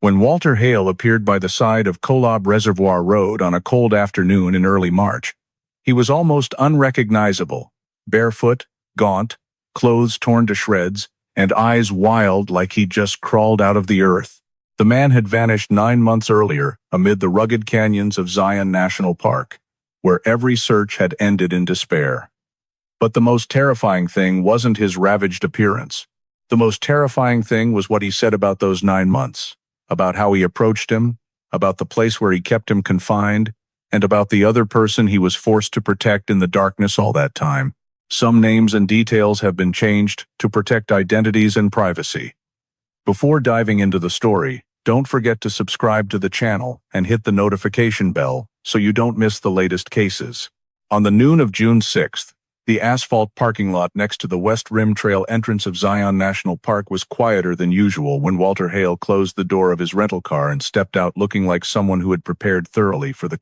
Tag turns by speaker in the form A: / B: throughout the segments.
A: When Walter Hale appeared by the side of Kolob Reservoir Road on a cold afternoon in early March, he was almost unrecognizable, barefoot, gaunt, clothes torn to shreds, and eyes wild like he'd just crawled out of the earth. The man had vanished 9 months earlier amid the rugged canyons of Zion National Park, where every search had ended in despair. But the most terrifying thing wasn't his ravaged appearance. The most terrifying thing was what he said about those 9 months. About how he approached him, about the place where he kept him confined, and about the other person he was forced to protect in the darkness all that time. Some names and details have been changed to protect identities and privacy. Before diving into the story, don't forget to subscribe to the channel and hit the notification bell so you don't miss the latest cases. On the noon of June 6th, the asphalt parking lot next to the West Rim Trail entrance of Zion National Park was quieter than usual when Walter Hale closed the door of his rental car and stepped out looking like someone who had prepared thoroughly for the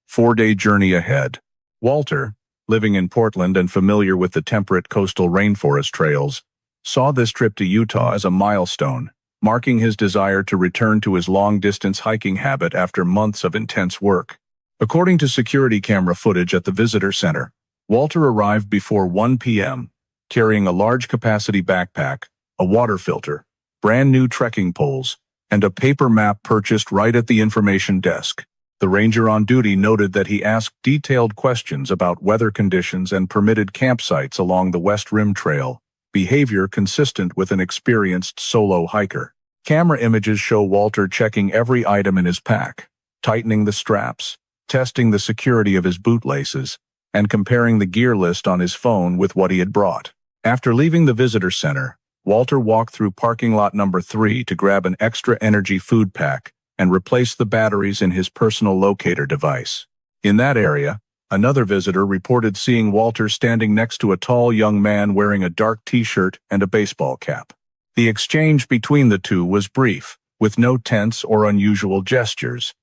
A: 4-day journey ahead. Walter, living in Portland and familiar with the temperate coastal rainforest trails, saw this trip to Utah as a milestone, marking his desire to return to his long-distance hiking habit after months of intense work. According to security camera footage at the visitor center, Walter arrived before 1 p.m., carrying a large-capacity backpack, a water filter, brand-new trekking poles, and a paper map purchased right at the information desk. The ranger on duty noted that he asked detailed questions about weather conditions and permitted campsites along the West Rim Trail, behavior consistent with an experienced solo hiker. Camera images show Walter checking every item in his pack, tightening the straps, testing the security of his bootlaces, and comparing the gear list on his phone with what he had brought. After leaving the visitor center, Walter walked through parking lot number 3 to grab an extra energy food pack and replace the batteries in his personal locator device. In that area, another visitor reported seeing Walter standing next to a tall young man wearing a dark t-shirt and a baseball cap. The exchange between the two was brief, with no tense or unusual gestures,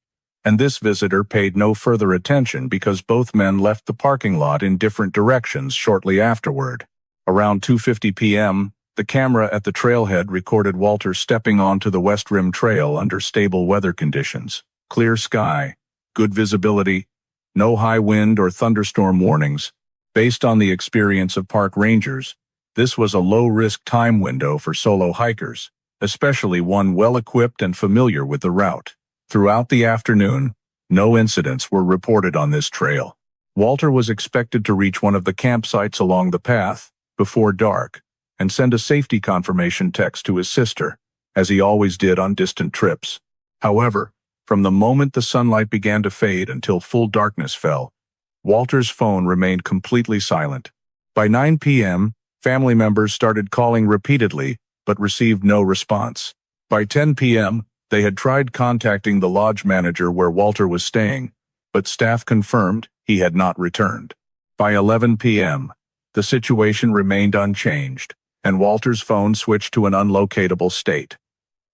A: and this visitor paid no further attention because both men left the parking lot in different directions shortly afterward. Around 2:50 p.m., the camera at the trailhead recorded Walter stepping onto the West Rim Trail under stable weather conditions. Clear sky, good visibility, no high wind or thunderstorm warnings. Based on the experience of park rangers, this was a low-risk time window for solo hikers, especially one well-equipped and familiar with the route. Throughout the afternoon, no incidents were reported on this trail. Walter was expected to reach one of the campsites along the path before dark and send a safety confirmation text to his sister, as he always did on distant trips. However, from the moment the sunlight began to fade until full darkness fell, Walter's phone remained completely silent. By 9 p.m., family members started calling repeatedly but received no response. By 10 p.m., they had tried contacting the lodge manager where Walter was staying, but staff confirmed he had not returned. By 11 p.m., the situation remained unchanged, and Walter's phone switched to an unlocatable state,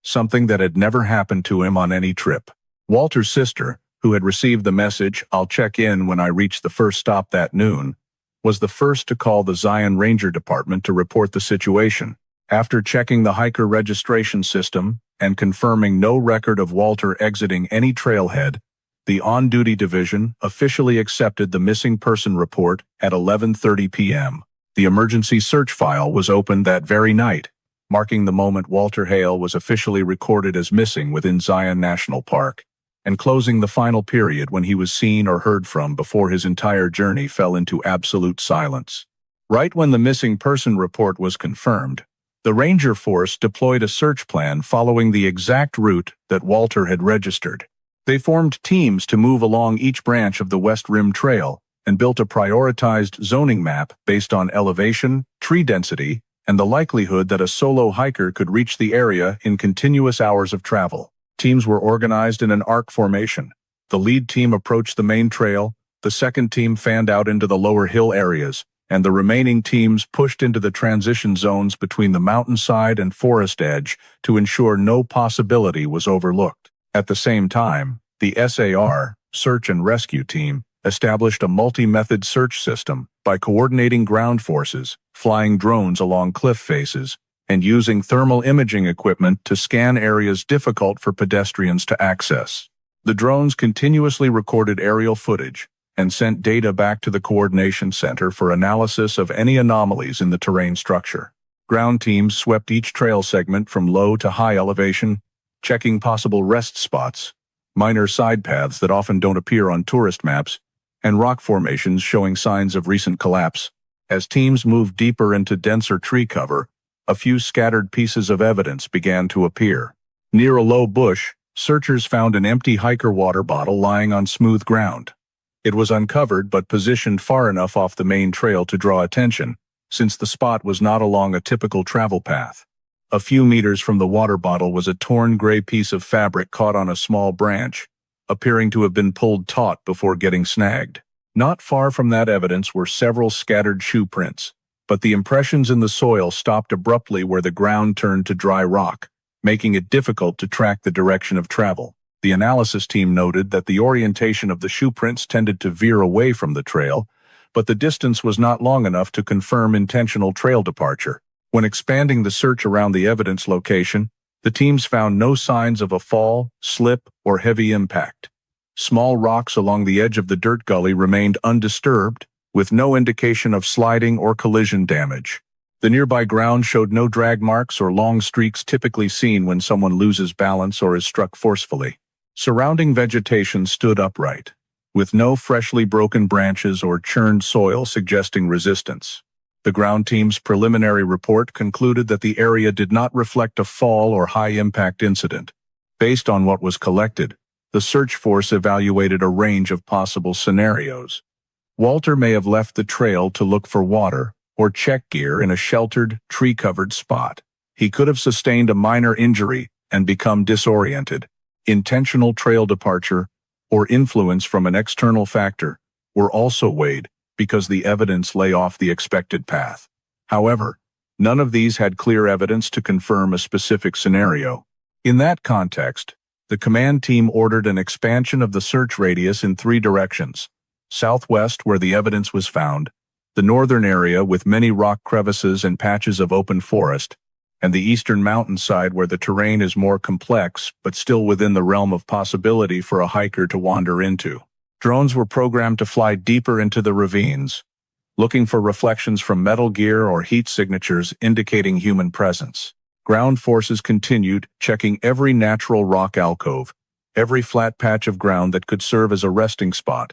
A: something that had never happened to him on any trip. Walter's sister, who had received the message, "I'll check in when I reach the first stop that noon," was the first to call the Zion Ranger Department to report the situation. After checking the hiker registration system and confirming no record of Walter exiting any trailhead, the on-duty division officially accepted the missing person report at 11:30 p.m. The emergency search file was opened that very night, marking the moment Walter Hale was officially recorded as missing within Zion National Park, and closing the final period when he was seen or heard from before his entire journey fell into absolute silence. Right when the missing person report was confirmed, the Ranger Force deployed a search plan following the exact route that Walter had registered. They formed teams to move along each branch of the West Rim Trail and built a prioritized zoning map based on elevation, tree density, and the likelihood that a solo hiker could reach the area in continuous hours of travel. Teams were organized in an arc formation. The lead team approached the main trail, the second team fanned out into the lower hill areas, and the remaining teams pushed into the transition zones between the mountainside and forest edge to ensure no possibility was overlooked. At the same time, the SAR, Search and Rescue Team, established a multi-method search system by coordinating ground forces, flying drones along cliff faces, and using thermal imaging equipment to scan areas difficult for pedestrians to access. The drones continuously recorded aerial footage and sent data back to the coordination center for analysis of any anomalies in the terrain structure. Ground teams swept each trail segment from low to high elevation, checking possible rest spots, minor side paths that often don't appear on tourist maps, and rock formations showing signs of recent collapse. As teams moved deeper into denser tree cover, a few scattered pieces of evidence began to appear. Near a low bush, searchers found an empty hiker water bottle lying on smooth ground. It was uncovered but positioned far enough off the main trail to draw attention, since the spot was not along a typical travel path. A few meters from the water bottle was a torn gray piece of fabric caught on a small branch, appearing to have been pulled taut before getting snagged. Not far from that evidence were several scattered shoe prints, but the impressions in the soil stopped abruptly where the ground turned to dry rock, making it difficult to track the direction of travel. The analysis team noted that the orientation of the shoe prints tended to veer away from the trail, but the distance was not long enough to confirm intentional trail departure. When expanding the search around the evidence location, the teams found no signs of a fall, slip, or heavy impact. Small rocks along the edge of the dirt gully remained undisturbed, with no indication of sliding or collision damage. The nearby ground showed no drag marks or long streaks typically seen when someone loses balance or is struck forcefully. Surrounding vegetation stood upright, with no freshly broken branches or churned soil suggesting resistance. The ground team's preliminary report concluded that the area did not reflect a fall or high-impact incident. Based on what was collected, the search force evaluated a range of possible scenarios. Walter may have left the trail to look for water or check gear in a sheltered, tree-covered spot. He could have sustained a minor injury and become disoriented. Intentional trail departure or influence from an external factor were also weighed because the evidence lay off the expected path. However, none of these had clear evidence to confirm a specific scenario. In that context, the command team ordered an expansion of the search radius in 3 directions: southwest, where the evidence was found, the northern area with many rock crevices and patches of open forest, and the eastern mountainside where the terrain is more complex but still within the realm of possibility for a hiker to wander into. Drones were programmed to fly deeper into the ravines, looking for reflections from metal gear or heat signatures indicating human presence. Ground forces continued, checking every natural rock alcove, every flat patch of ground that could serve as a resting spot,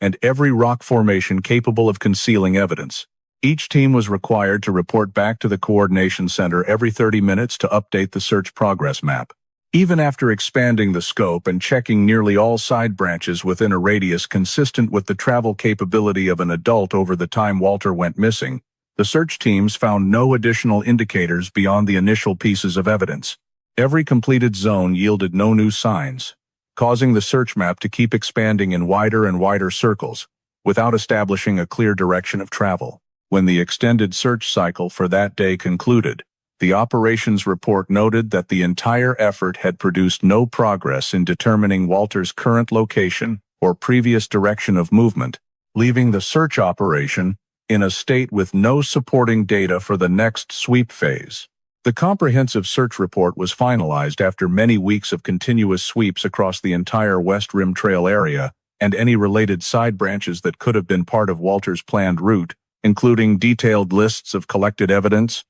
A: and every rock formation capable of concealing evidence. Each team was required to report back to the coordination center every 30 minutes to update the search progress map. Even after expanding the scope and checking nearly all side branches within a radius consistent with the travel capability of an adult over the time Walter went missing, the search teams found no additional indicators beyond the initial pieces of evidence. Every completed zone yielded no new signs, causing the search map to keep expanding in wider and wider circles, without establishing a clear direction of travel. When the extended search cycle for that day concluded, the operations report noted that the entire effort had produced no progress in determining Walter's current location or previous direction of movement, leaving the search operation in a state with no supporting data for the next sweep phase. The comprehensive search report was finalized after many weeks of continuous sweeps across the entire West Rim Trail area and any related side branches that could have been part of Walter's planned route, including detailed lists of collected evidence,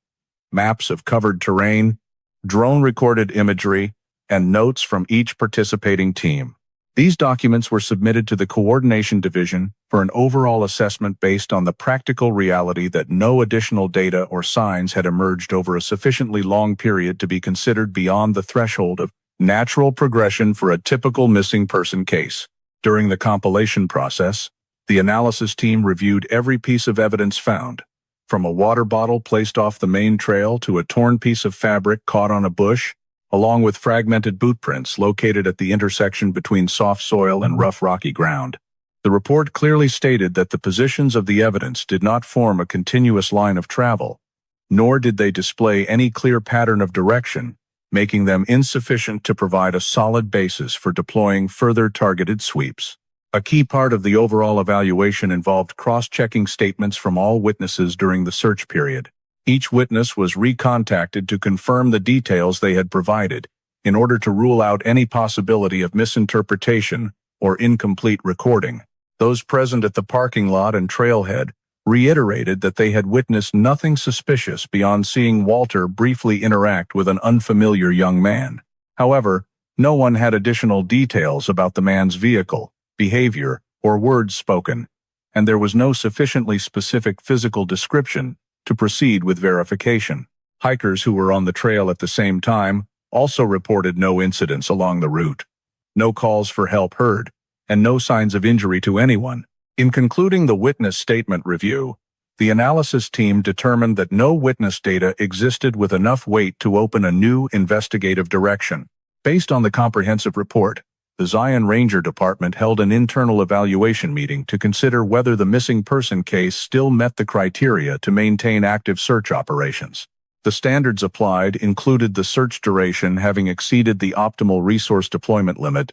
A: maps of covered terrain, drone-recorded imagery, and notes from each participating team. These documents were submitted to the Coordination Division for an overall assessment based on the practical reality that no additional data or signs had emerged over a sufficiently long period to be considered beyond the threshold of natural progression for a typical missing person case. During the compilation process, the analysis team reviewed every piece of evidence found, from a water bottle placed off the main trail to a torn piece of fabric caught on a bush, along with fragmented boot prints located at the intersection between soft soil and rough rocky ground. The report clearly stated that the positions of the evidence did not form a continuous line of travel, nor did they display any clear pattern of direction, making them insufficient to provide a solid basis for deploying further targeted sweeps. A key part of the overall evaluation involved cross-checking statements from all witnesses during the search period. Each witness was recontacted to confirm the details they had provided, in order to rule out any possibility of misinterpretation or incomplete recording. Those present at the parking lot and trailhead reiterated that they had witnessed nothing suspicious beyond seeing Walter briefly interact with an unfamiliar young man. However, no one had additional details about the man's vehicle, behavior, or words spoken, and there was no sufficiently specific physical description to proceed with verification. Hikers who were on the trail at the same time also reported no incidents along the route. No calls for help heard, and no signs of injury to anyone. In concluding the witness statement review, the analysis team determined that no witness data existed with enough weight to open a new investigative direction. Based on the comprehensive report, the Zion Ranger Department held an internal evaluation meeting to consider whether the missing person case still met the criteria to maintain active search operations. The standards applied included the search duration having exceeded the optimal resource deployment limit,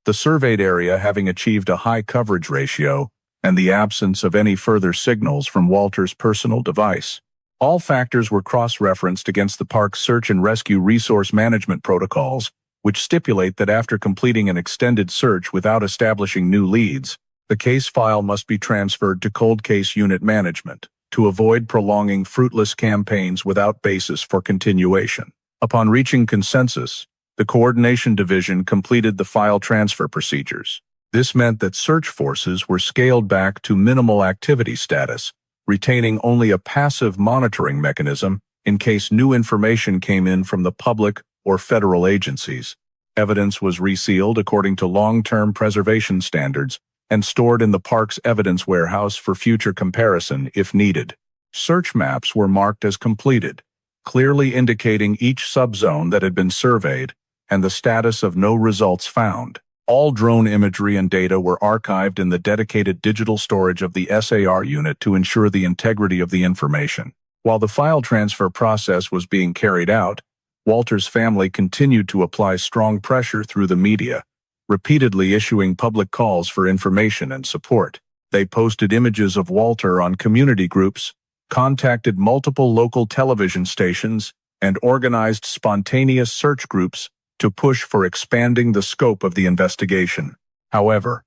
A: the surveyed area having achieved a high coverage ratio, and the absence of any further signals from Walter's personal device. All factors were cross-referenced against the park's search and rescue resource management protocols, which stipulate that after completing an extended search without establishing new leads, the case file must be transferred to cold case unit management to avoid prolonging fruitless campaigns without basis for continuation. Upon reaching consensus, the Coordination Division completed the file transfer procedures. This meant that search forces were scaled back to minimal activity status, retaining only a passive monitoring mechanism in case new information came in from the public or federal agencies. Evidence was resealed according to long-term preservation standards and stored in the park's evidence warehouse for future comparison if needed. Search maps were marked as completed, clearly indicating each subzone that had been surveyed and the status of no results found. All drone imagery and data were archived in the dedicated digital storage of the SAR unit to ensure the integrity of the information. While the file transfer process was being carried out, Walter's family continued to apply strong pressure through the media, repeatedly issuing public calls for information and support. They posted images of Walter on community groups, contacted multiple local television stations, and organized spontaneous search groups to push for expanding the scope of the investigation. However,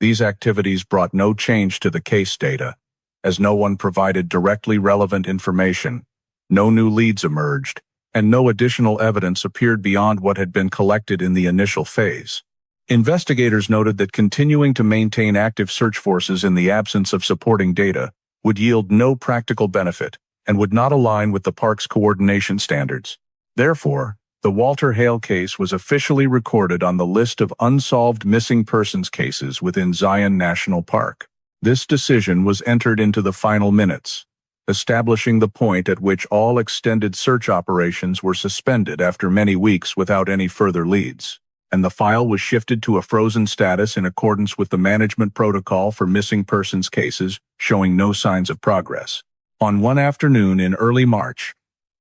A: these activities brought no change to the case data, as no one provided directly relevant information, no new leads emerged, and no additional evidence appeared beyond what had been collected in the initial phase. Investigators noted that continuing to maintain active search forces in the absence of supporting data would yield no practical benefit and would not align with the park's coordination standards. Therefore, the Walter Hale case was officially recorded on the list of unsolved missing persons cases within Zion National Park. This decision was entered into the final minutes, establishing the point at which all extended search operations were suspended after many weeks without any further leads, and the file was shifted to a frozen status in accordance with the management protocol for missing persons cases, showing no signs of progress. On one afternoon in early March,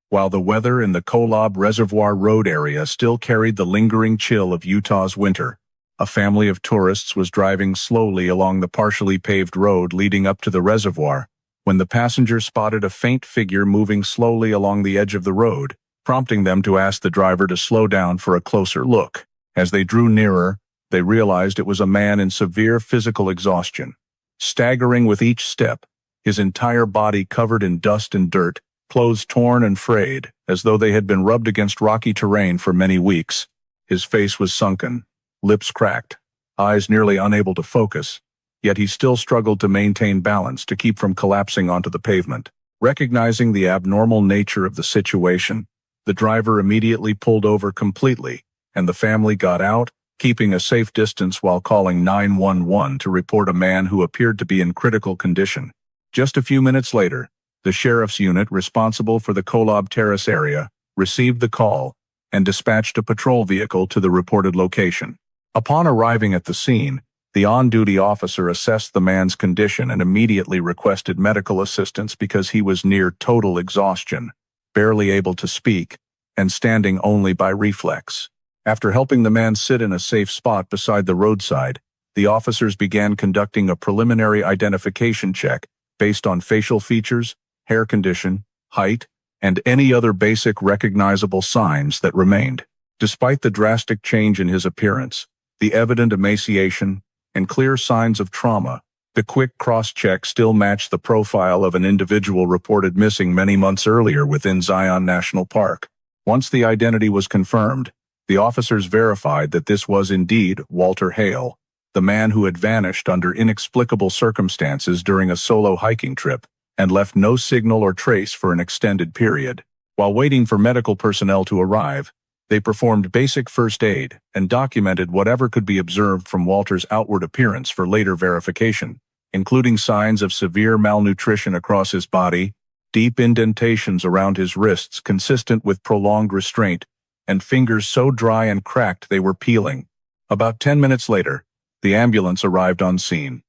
A: while the weather in the Kolob Reservoir Road area still carried the lingering chill of Utah's winter, a family of tourists was driving slowly along the partially paved road leading up to the reservoir when the passenger spotted a faint figure moving slowly along the edge of the road, prompting them to ask the driver to slow down for a closer look. As they drew nearer, they realized it was a man in severe physical exhaustion. Staggering with each step, his entire body covered in dust and dirt, clothes torn and frayed, as though they had been rubbed against rocky terrain for many weeks. His face was sunken, lips cracked, eyes nearly unable to focus, yet he still struggled to maintain balance to keep from collapsing onto the pavement. Recognizing the abnormal nature of the situation, the driver immediately pulled over completely, and the family got out, keeping a safe distance while calling 911 to report a man who appeared to be in critical condition. Just a few minutes later, the sheriff's unit responsible for the Kolob Terrace area received the call and dispatched a patrol vehicle to the reported location. Upon arriving at the scene, the on-duty officer assessed the man's condition and immediately requested medical assistance because he was near total exhaustion, barely able to speak, and standing only by reflex. After helping the man sit in a safe spot beside the roadside, the officers began conducting a preliminary identification check based on facial features, hair condition, height, and any other basic recognizable signs that remained. Despite the drastic change in his appearance, the evident emaciation, and clear signs of trauma, the quick cross-check still matched the profile of an individual reported missing many months earlier within Zion National Park. Once the identity was confirmed, the officers verified that this was indeed Walter Hale, the man who had vanished under inexplicable circumstances during a solo hiking trip and left no signal or trace for an extended period. While waiting for medical personnel to arrive, they performed basic first aid and documented whatever could be observed from Walter's outward appearance for later verification, including signs of severe malnutrition across his body, deep indentations around his wrists consistent with prolonged restraint, and fingers so dry and cracked they were peeling. About 10 minutes later, the ambulance arrived on scene.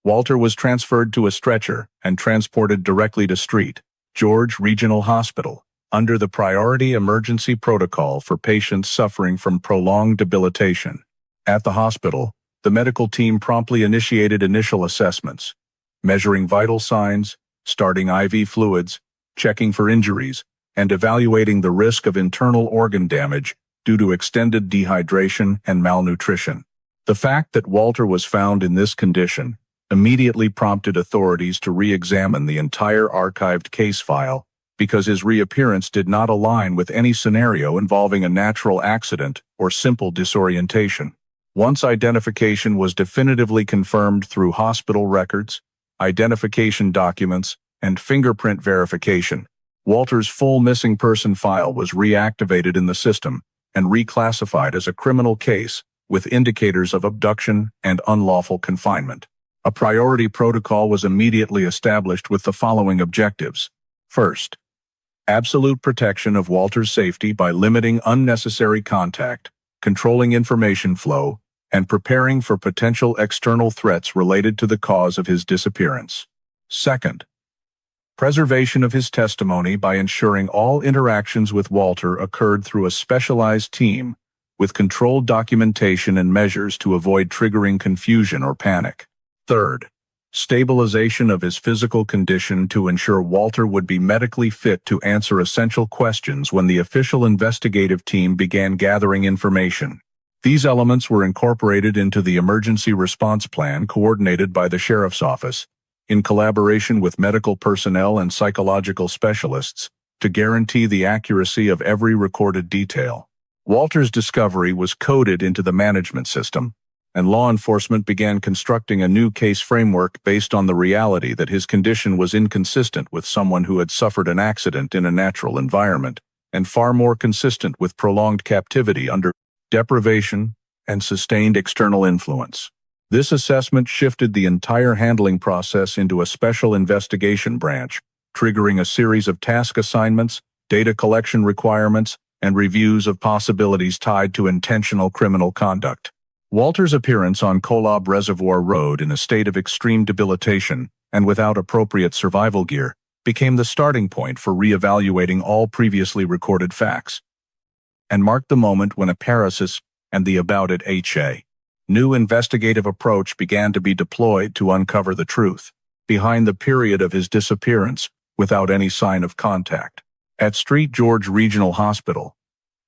A: Walter was transferred to a stretcher and transported directly to St. George Regional Hospital, under the priority emergency protocol for patients suffering from prolonged debilitation. At the hospital, the medical team promptly initiated initial assessments, measuring vital signs, starting IV fluids, checking for injuries, and evaluating the risk of internal organ damage due to extended dehydration and malnutrition. The fact that Walter was found in this condition immediately prompted authorities to re-examine the entire archived case file because his reappearance did not align with any scenario involving a natural accident or simple disorientation. Once identification was definitively confirmed through hospital records, identification documents, and fingerprint verification, Walter's full missing person file was reactivated in the system and reclassified as a criminal case with indicators of abduction and unlawful confinement. A priority protocol was immediately established with the following objectives. First, absolute protection of Walter's safety by limiting unnecessary contact, controlling information flow, and preparing for potential external threats related to the cause of his disappearance. Second, preservation of his testimony by ensuring all interactions with Walter occurred through a specialized team with controlled documentation and measures to avoid triggering confusion or panic. Third, stabilization of his physical condition to ensure Walter would be medically fit to answer essential questions when the official investigative team began gathering information. These elements were incorporated into the emergency response plan coordinated by the sheriff's office, in collaboration with medical personnel and psychological specialists, to guarantee the accuracy of every recorded detail. Walter's discovery was coded into the management system, and law enforcement began constructing a new case framework based on the reality that his condition was inconsistent with someone who had suffered an accident in a natural environment, and far more consistent with prolonged captivity under deprivation and sustained external influence. This assessment shifted the entire handling process into a special investigation branch, triggering a series of task assignments, data collection requirements, and reviews of possibilities tied to intentional criminal conduct. Walter's appearance on Kolob Reservoir Road in a state of extreme debilitation and without appropriate survival gear became the starting point for re-evaluating all previously recorded facts, and marked the moment when a paralysis and the about it HA. New investigative approach began to be deployed to uncover the truth behind the period of his disappearance without any sign of contact. At St. George Regional Hospital,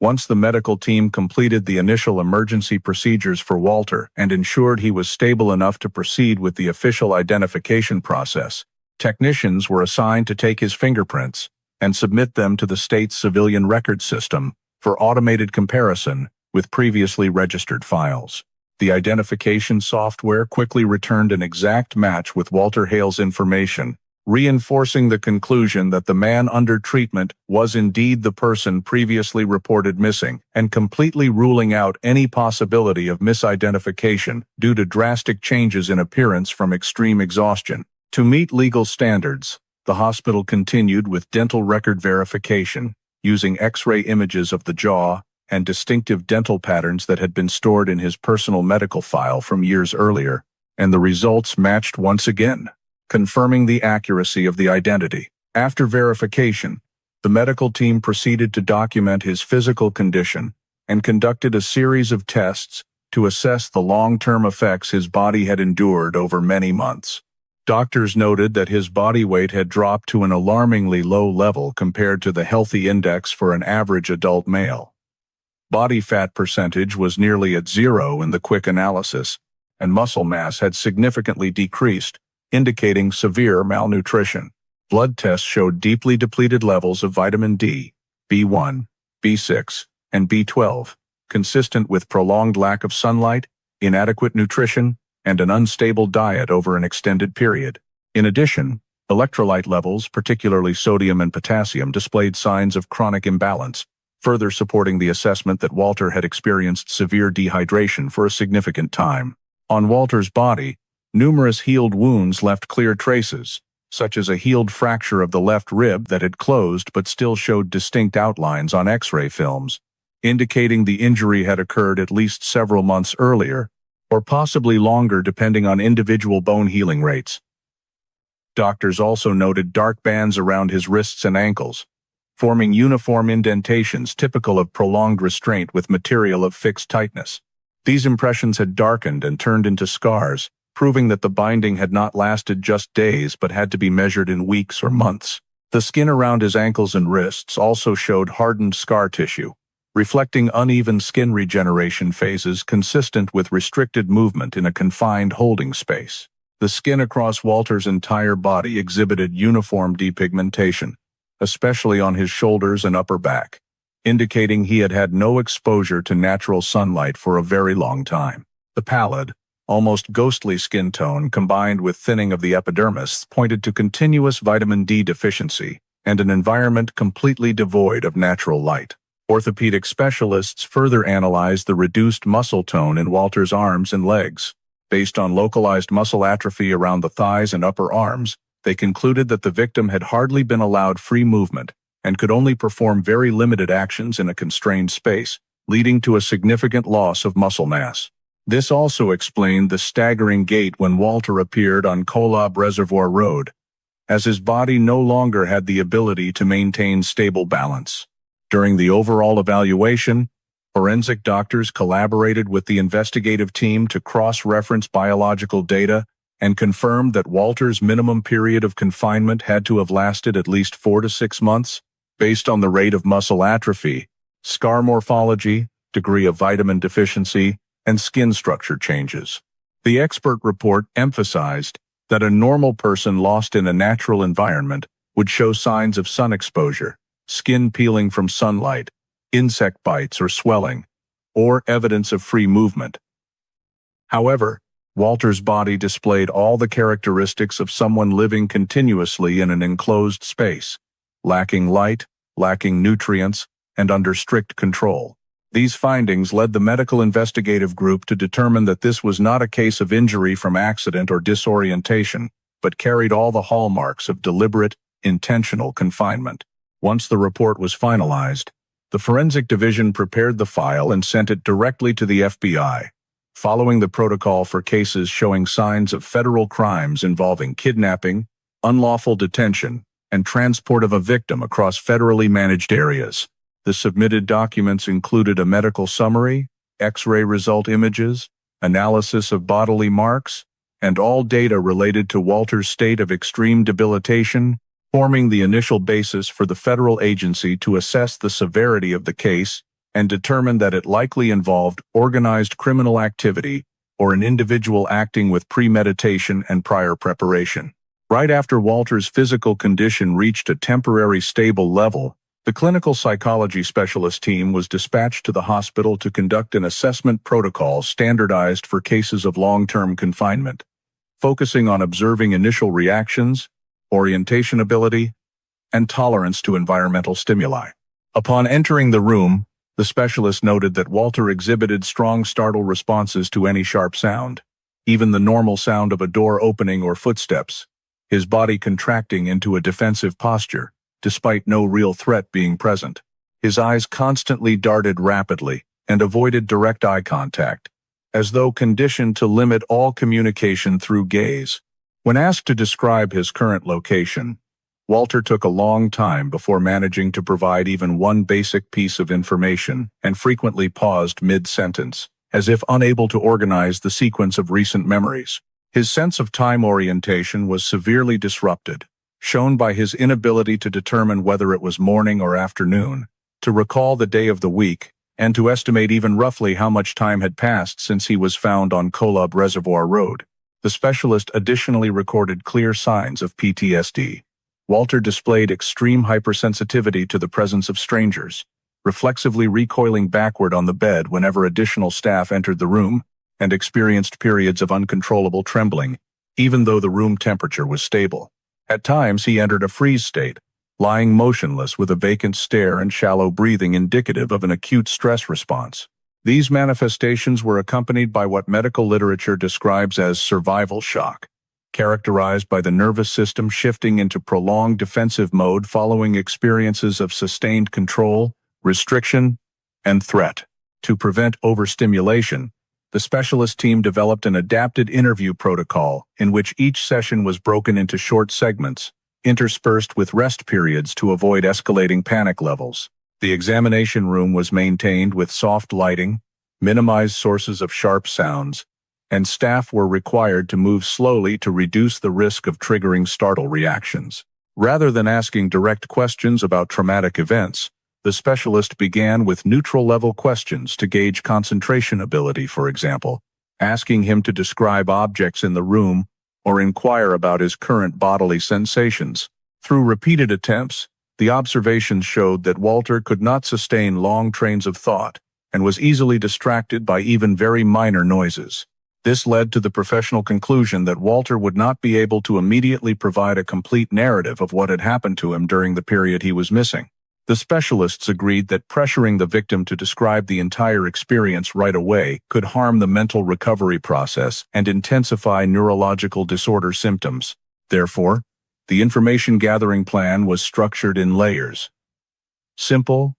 A: once the medical team completed the initial emergency procedures for Walter and ensured he was stable enough to proceed with the official identification process, technicians were assigned to take his fingerprints and submit them to the state's civilian record system for automated comparison with previously registered files. The identification software quickly returned an exact match with Walter Hale's information, reinforcing the conclusion that the man under treatment was indeed the person previously reported missing, and completely ruling out any possibility of misidentification due to drastic changes in appearance from extreme exhaustion. To meet legal standards, the hospital continued with dental record verification, using X-ray images of the jaw and distinctive dental patterns that had been stored in his personal medical file from years earlier, and the results matched once again, confirming the accuracy of the identity. After verification, the medical team proceeded to document his physical condition and conducted a series of tests to assess the long-term effects his body had endured over many months. Doctors noted that his body weight had dropped to an alarmingly low level compared to the healthy index for an average adult male. Body fat percentage was nearly at zero in the quick analysis, and muscle mass had significantly decreased, indicating severe malnutrition. Blood tests showed deeply depleted levels of vitamin D, B1, B6, and B12, consistent with prolonged lack of sunlight, inadequate nutrition, and an unstable diet over an extended period. In addition, electrolyte levels, particularly sodium and potassium, displayed signs of chronic imbalance, further supporting the assessment that Walter had experienced severe dehydration for a significant time. On Walter's body, numerous healed wounds left clear traces, such as a healed fracture of the left rib that had closed but still showed distinct outlines on X-ray films, indicating the injury had occurred at least several months earlier, or possibly longer depending on individual bone healing rates. Doctors also noted dark bands around his wrists and ankles, forming uniform indentations typical of prolonged restraint with material of fixed tightness. These impressions had darkened and turned into scars, proving that the binding had not lasted just days but had to be measured in weeks or months. The skin around his ankles and wrists also showed hardened scar tissue, reflecting uneven skin regeneration phases consistent with restricted movement in a confined holding space. The skin across Walter's entire body exhibited uniform depigmentation, especially on his shoulders and upper back, indicating he had had no exposure to natural sunlight for a very long time. The pallid, almost ghostly skin tone combined with thinning of the epidermis pointed to continuous vitamin D deficiency and an environment completely devoid of natural light. Orthopedic specialists further analyzed the reduced muscle tone in Walter's arms and legs. Based on localized muscle atrophy around the thighs and upper arms, they concluded that the victim had hardly been allowed free movement and could only perform very limited actions in a constrained space, leading to a significant loss of muscle mass. This also explained the staggering gait when Walter appeared on Kolob Reservoir Road, as his body no longer had the ability to maintain stable balance. During the overall evaluation, forensic doctors collaborated with the investigative team to cross-reference biological data and confirmed that Walter's minimum period of confinement had to have lasted at least 4 to 6 months, based on the rate of muscle atrophy, scar morphology, degree of vitamin deficiency, and skin structure changes. The expert report emphasized that a normal person lost in a natural environment would show signs of sun exposure, skin peeling from sunlight, insect bites or swelling, or evidence of free movement. However, Walter's body displayed all the characteristics of someone living continuously in an enclosed space, lacking light, lacking nutrients, and under strict control. These findings led the medical investigative group to determine that this was not a case of injury from accident or disorientation, but carried all the hallmarks of deliberate, intentional confinement. Once the report was finalized, the forensic division prepared the file and sent it directly to the FBI, following the protocol for cases showing signs of federal crimes involving kidnapping, unlawful detention, and transport of a victim across federally managed areas. The submitted documents included a medical summary, X-ray result images, analysis of bodily marks, and all data related to Walter's state of extreme debilitation, forming the initial basis for the federal agency to assess the severity of the case and determine that it likely involved organized criminal activity or an individual acting with premeditation and prior preparation. Right after Walter's physical condition reached a temporary stable level, the clinical psychology specialist team was dispatched to the hospital to conduct an assessment protocol standardized for cases of long-term confinement, focusing on observing initial reactions, orientation ability, and tolerance to environmental stimuli. Upon entering the room, the specialist noted that Walter exhibited strong startle responses to any sharp sound, even the normal sound of a door opening or footsteps, his body contracting into a defensive posture, despite no real threat being present. His eyes constantly darted rapidly and avoided direct eye contact, as though conditioned to limit all communication through gaze. When asked to describe his current location, Walter took a long time before managing to provide even one basic piece of information and frequently paused mid-sentence, as if unable to organize the sequence of recent memories. His sense of time orientation was severely disrupted, shown by his inability to determine whether it was morning or afternoon, to recall the day of the week, and to estimate even roughly how much time had passed since he was found on Kolob Reservoir Road. The specialist additionally recorded clear signs of PTSD. Walter displayed extreme hypersensitivity to the presence of strangers, reflexively recoiling backward on the bed whenever additional staff entered the room, and experienced periods of uncontrollable trembling, even though the room temperature was stable. At times he entered a freeze state, lying motionless with a vacant stare and shallow breathing indicative of an acute stress response. These manifestations were accompanied by what medical literature describes as survival shock, characterized by the nervous system shifting into prolonged defensive mode following experiences of sustained control, restriction, and threat. To prevent overstimulation, the specialist team developed an adapted interview protocol in which each session was broken into short segments, interspersed with rest periods to avoid escalating panic levels. The examination room was maintained with soft lighting, minimized sources of sharp sounds, and staff were required to move slowly to reduce the risk of triggering startle reactions. Rather than asking direct questions about traumatic events, the specialist began with neutral-level questions to gauge concentration ability, for example, asking him to describe objects in the room or inquire about his current bodily sensations. Through repeated attempts, the observations showed that Walter could not sustain long trains of thought and was easily distracted by even very minor noises. This led to the professional conclusion that Walter would not be able to immediately provide a complete narrative of what had happened to him during the period he was missing. The specialists agreed that pressuring the victim to describe the entire experience right away could harm the mental recovery process and intensify neurological disorder symptoms. Therefore, the information gathering plan was structured in layers. Simple,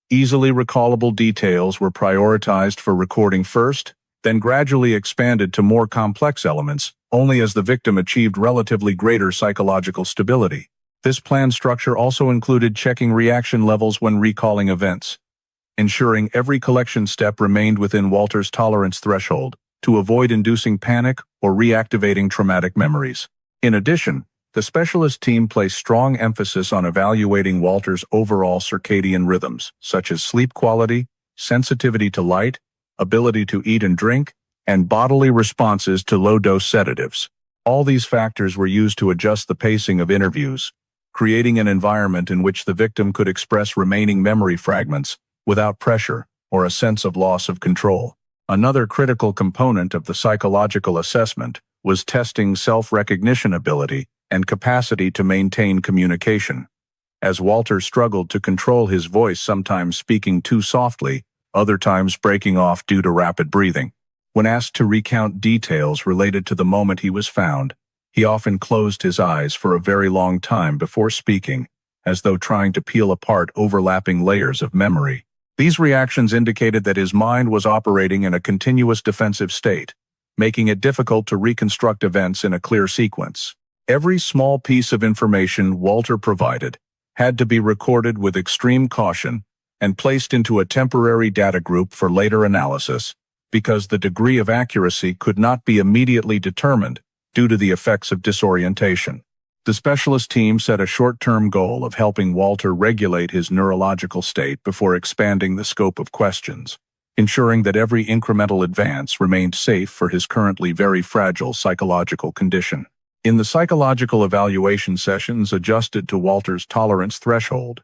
A: easily recallable details were prioritized for recording first, then gradually expanded to more complex elements only as the victim achieved relatively greater psychological stability. This plan structure also included checking reaction levels when recalling events, ensuring every collection step remained within Walter's tolerance threshold to avoid inducing panic or reactivating traumatic memories. In addition, the specialist team placed strong emphasis on evaluating Walter's overall circadian rhythms, such as sleep quality, sensitivity to light, ability to eat and drink, and bodily responses to low-dose sedatives. All these factors were used to adjust the pacing of interviews, creating an environment in which the victim could express remaining memory fragments without pressure or a sense of loss of control. Another critical component of the psychological assessment was testing self-recognition ability and capacity to maintain communication. As Walter struggled to control his voice, sometimes speaking too softly, other times breaking off due to rapid breathing. When asked to recount details related to the moment he was found, he often closed his eyes for a very long time before speaking, as though trying to peel apart overlapping layers of memory. These reactions indicated that his mind was operating in a continuous defensive state, making it difficult to reconstruct events in a clear sequence. Every small piece of information Walter provided had to be recorded with extreme caution and placed into a temporary data group for later analysis, because the degree of accuracy could not be immediately determined due to the effects of disorientation. The specialist team set a short-term goal of helping Walter regulate his neurological state before expanding the scope of questions, ensuring that every incremental advance remained safe for his currently very fragile psychological condition. In the psychological evaluation sessions adjusted to Walter's tolerance threshold,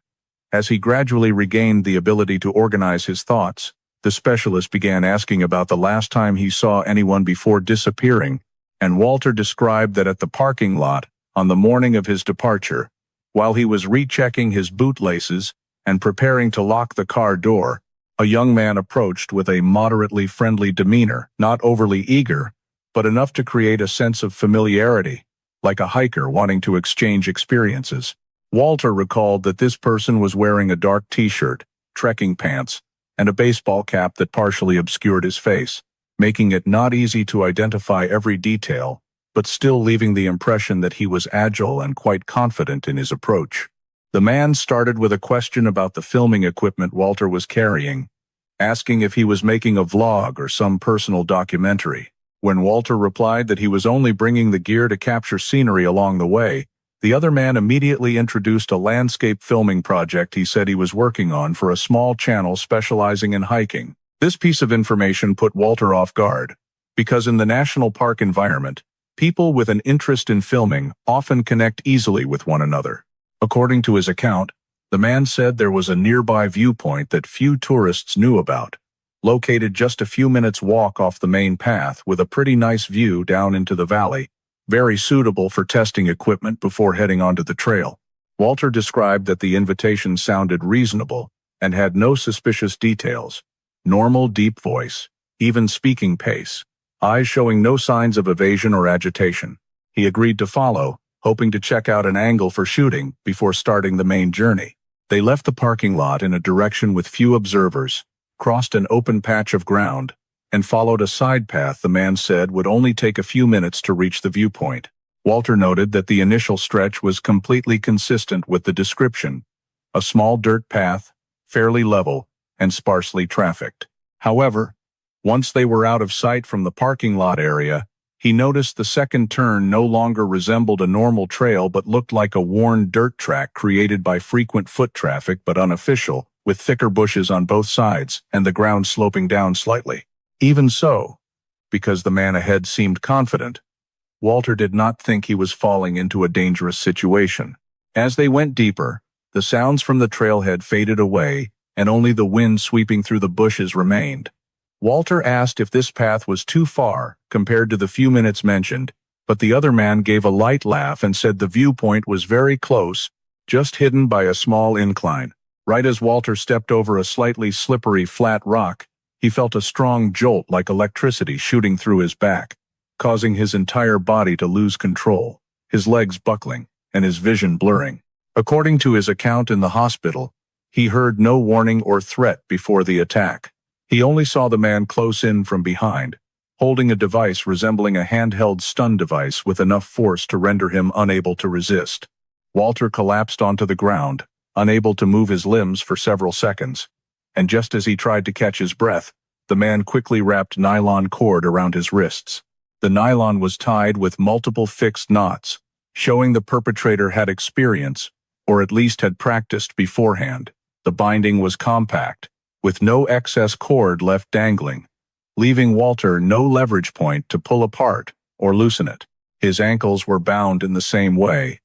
A: as he gradually regained the ability to organize his thoughts, the specialist began asking about the last time he saw anyone before disappearing, and Walter described that at the parking lot, on the morning of his departure, while he was rechecking his bootlaces and preparing to lock the car door, a young man approached with a moderately friendly demeanor, not overly eager, but enough to create a sense of familiarity, like a hiker wanting to exchange experiences. Walter recalled that this person was wearing a dark t-shirt, trekking pants, and a baseball cap that partially obscured his face, making it not easy to identify every detail, but still leaving the impression that he was agile and quite confident in his approach. The man started with a question about the filming equipment Walter was carrying, asking if he was making a vlog or some personal documentary. When Walter replied that he was only bringing the gear to capture scenery along the way, the other man immediately introduced a landscape filming project he said he was working on for a small channel specializing in hiking. This piece of information put Walter off guard, because in the national park environment, people with an interest in filming often connect easily with one another. According to his account, the man said there was a nearby viewpoint that few tourists knew about, located just a few minutes' walk off the main path with a pretty nice view down into the valley, very suitable for testing equipment before heading onto the trail. Walter described that the invitation sounded reasonable and had no suspicious details. Normal deep voice, even speaking pace, eyes showing no signs of evasion or agitation. He agreed to follow, hoping to check out an angle for shooting before starting the main journey. They left the parking lot in a direction with few observers, crossed an open patch of ground, and followed a side path the man said would only take a few minutes to reach the viewpoint. Walter noted that the initial stretch was completely consistent with the description, a small dirt path, fairly level, and sparsely trafficked. However, once they were out of sight from the parking lot area, he noticed the second turn no longer resembled a normal trail but looked like a worn dirt track created by frequent foot traffic but unofficial, with thicker bushes on both sides and the ground sloping down slightly. Even so, because the man ahead seemed confident, Walter did not think he was falling into a dangerous situation. As they went deeper, the sounds from the trailhead faded away and only the wind sweeping through the bushes remained. Walter asked if this path was too far compared to the few minutes mentioned, but the other man gave a light laugh and said the viewpoint was very close, just hidden by a small incline. Right as Walter stepped over a slightly slippery flat rock, he felt a strong jolt like electricity shooting through his back, causing his entire body to lose control, his legs buckling, and his vision blurring. According to his account in the hospital, he heard no warning or threat before the attack. He only saw the man close in from behind, holding a device resembling a handheld stun device with enough force to render him unable to resist. Walter collapsed onto the ground, unable to move his limbs for several seconds, and just as he tried to catch his breath, the man quickly wrapped nylon cord around his wrists. The nylon was tied with multiple fixed knots, showing the perpetrator had experience, or at least had practiced beforehand. The binding was compact, with no excess cord left dangling, leaving Walter no leverage point to pull apart or loosen it. His ankles were bound in the same way,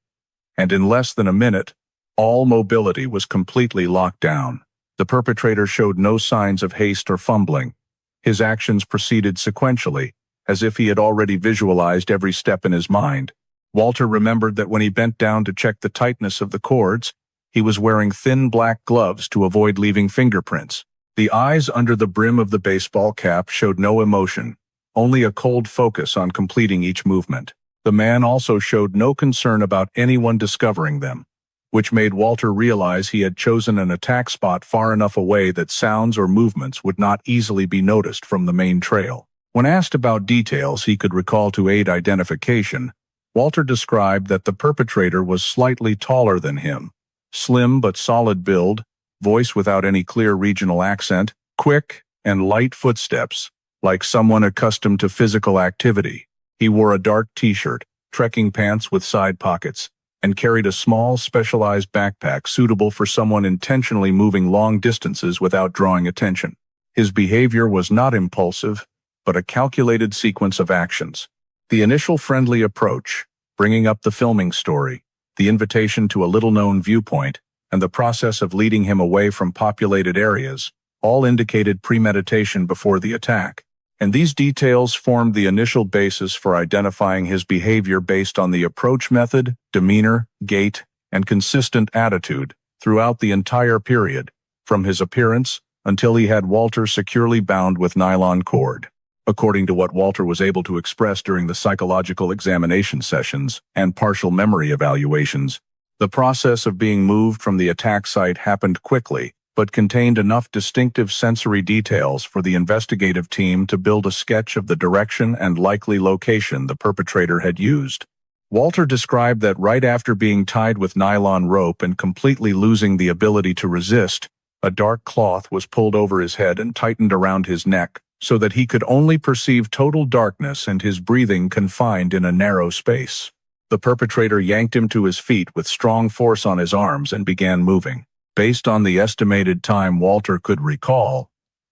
A: and in less than a minute, all mobility was completely locked down. The perpetrator showed no signs of haste or fumbling. His actions proceeded sequentially, as if he had already visualized every step in his mind. Walter remembered that when he bent down to check the tightness of the cords, he was wearing thin black gloves to avoid leaving fingerprints. The eyes under the brim of the baseball cap showed no emotion, only a cold focus on completing each movement. The man also showed no concern about anyone discovering them, which made Walter realize he had chosen an attack spot far enough away that sounds or movements would not easily be noticed from the main trail. When asked about details he could recall to aid identification, Walter described that the perpetrator was slightly taller than him, slim but solid build, voice without any clear regional accent, quick and light footsteps, like someone accustomed to physical activity. He wore a dark t-shirt, trekking pants with side pockets, and carried a small, specialized backpack suitable for someone intentionally moving long distances without drawing attention. His behavior was not impulsive, but a calculated sequence of actions. The initial friendly approach, bringing up the filming story, the invitation to a little-known viewpoint, and the process of leading him away from populated areas, all indicated premeditation before the attack. And these details formed the initial basis for identifying his behavior based on the approach method, demeanor, gait, and consistent attitude throughout the entire period, from his appearance until he had Walter securely bound with nylon cord. According to what Walter was able to express during the psychological examination sessions and partial memory evaluations, the process of being moved from the attack site happened quickly, but contained enough distinctive sensory details for the investigative team to build a sketch of the direction and likely location the perpetrator had used. Walter described that right after being tied with nylon rope and completely losing the ability to resist, a dark cloth was pulled over his head and tightened around his neck, so that he could only perceive total darkness and his breathing confined in a narrow space. The perpetrator yanked him to his feet with strong force on his arms and began moving. Based on the estimated time Walter could recall,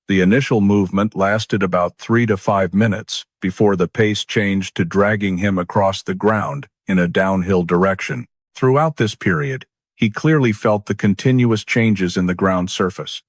A: the initial movement lasted about 3 to 5 minutes before the pace changed to dragging him across the ground in a downhill direction. Throughout this period, he clearly felt the continuous changes in the ground surface.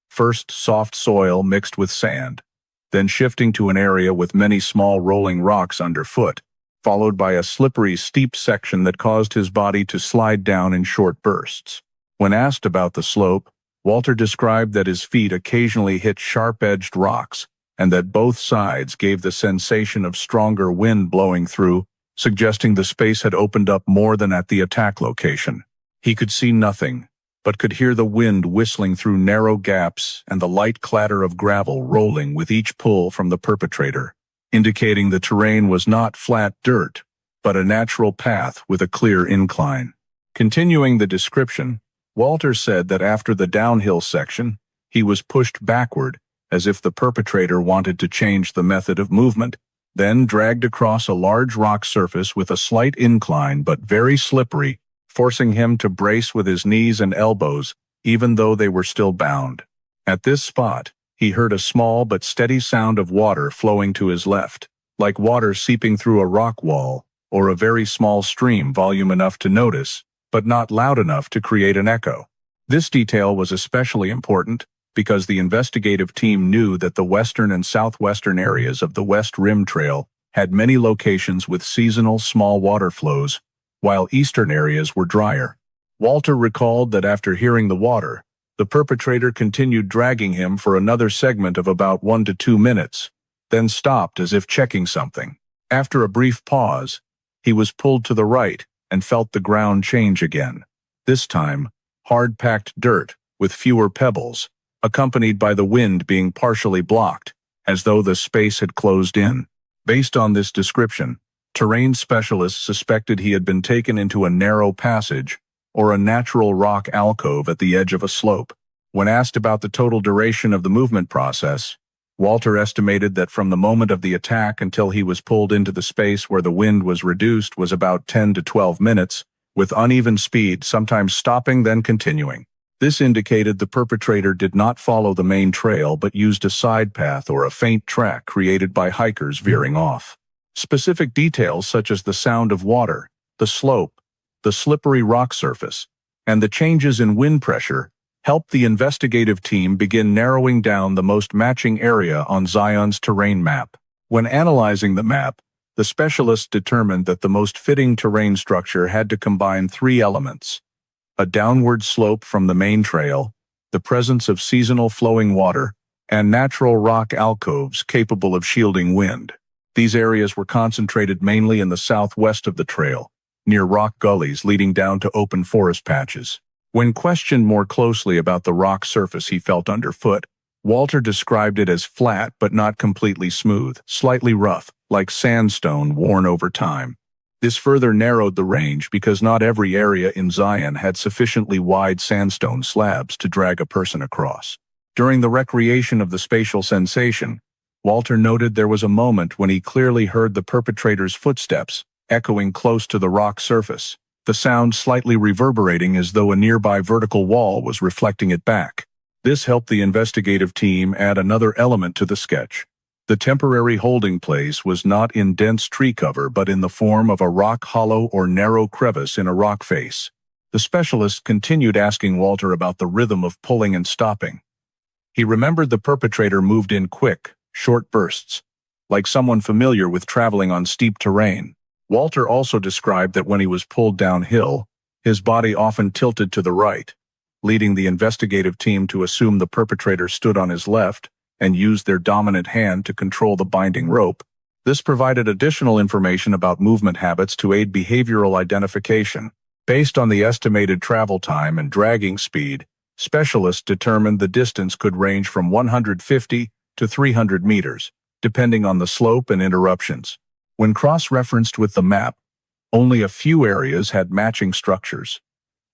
A: First soft soil mixed with sand, then shifting to an area with many small rolling rocks underfoot, followed by a slippery, steep section that caused his body to slide down in short bursts. When asked about the slope, Walter described that his feet occasionally hit sharp-edged rocks, and that both sides gave the sensation of stronger wind blowing through, suggesting the space had opened up more than at the attack location. He could see nothing, but could hear the wind whistling through narrow gaps and the light clatter of gravel rolling with each pull from the perpetrator, indicating the terrain was not flat dirt, but a natural path with a clear incline. Continuing the description, Walter said that after the downhill section, he was pushed backward, as if the perpetrator wanted to change the method of movement, then dragged across a large rock surface with a slight incline but very slippery, forcing him to brace with his knees and elbows, even though they were still bound. At this spot, he heard a small but steady sound of water flowing to his left, like water seeping through a rock wall, or a very small stream volume enough to notice, but not loud enough to create an echo. This detail was especially important because the investigative team knew that the western and southwestern areas of the West Rim Trail had many locations with seasonal small water flows, while eastern areas were drier. Walter recalled that after hearing the water, the perpetrator continued dragging him for another segment of about 1 to 2 minutes, then stopped as if checking something. After a brief pause, he was pulled to the right and felt the ground change again. This time, hard-packed dirt with fewer pebbles, accompanied by the wind being partially blocked, as though the space had closed in. Based on this description, terrain specialists suspected he had been taken into a narrow passage or a natural rock alcove at the edge of a slope. When asked about the total duration of the movement process, Walter estimated that from the moment of the attack until he was pulled into the space where the wind was reduced was about 10 to 12 minutes, with uneven speed, sometimes stopping then continuing. This indicated the perpetrator did not follow the main trail but used a side path or a faint track created by hikers veering off. Specific details such as the sound of water, the slope, the slippery rock surface, and the changes in wind pressure helped the investigative team begin narrowing down the most matching area on Zion's terrain map. When analyzing the map, the specialists determined that the most fitting terrain structure had to combine 3 elements: a downward slope from the main trail, the presence of seasonal flowing water, and natural rock alcoves capable of shielding wind. These areas were concentrated mainly in the southwest of the trail, near rock gullies leading down to open forest patches. When questioned more closely about the rock surface he felt underfoot, Walter described it as flat but not completely smooth, slightly rough, like sandstone worn over time. This further narrowed the range because not every area in Zion had sufficiently wide sandstone slabs to drag a person across. During the recreation of the spatial sensation, Walter noted there was a moment when he clearly heard the perpetrator's footsteps echoing close to the rock surface, the sound slightly reverberating as though a nearby vertical wall was reflecting it back. This helped the investigative team add another element to the sketch. The temporary holding place was not in dense tree cover but in the form of a rock hollow or narrow crevice in a rock face. The specialist continued asking Walter about the rhythm of pulling and stopping. He remembered the perpetrator moved in quick, short bursts, like someone familiar with traveling on steep terrain. Walter also described that when he was pulled downhill, his body often tilted to the right, leading the investigative team to assume the perpetrator stood on his left and used their dominant hand to control the binding rope. This provided additional information about movement habits to aid behavioral identification. Based on the estimated travel time and dragging speed, specialists determined the distance could range from 150 to 300 meters, depending on the slope and interruptions. When cross-referenced with the map, only a few areas had matching structures.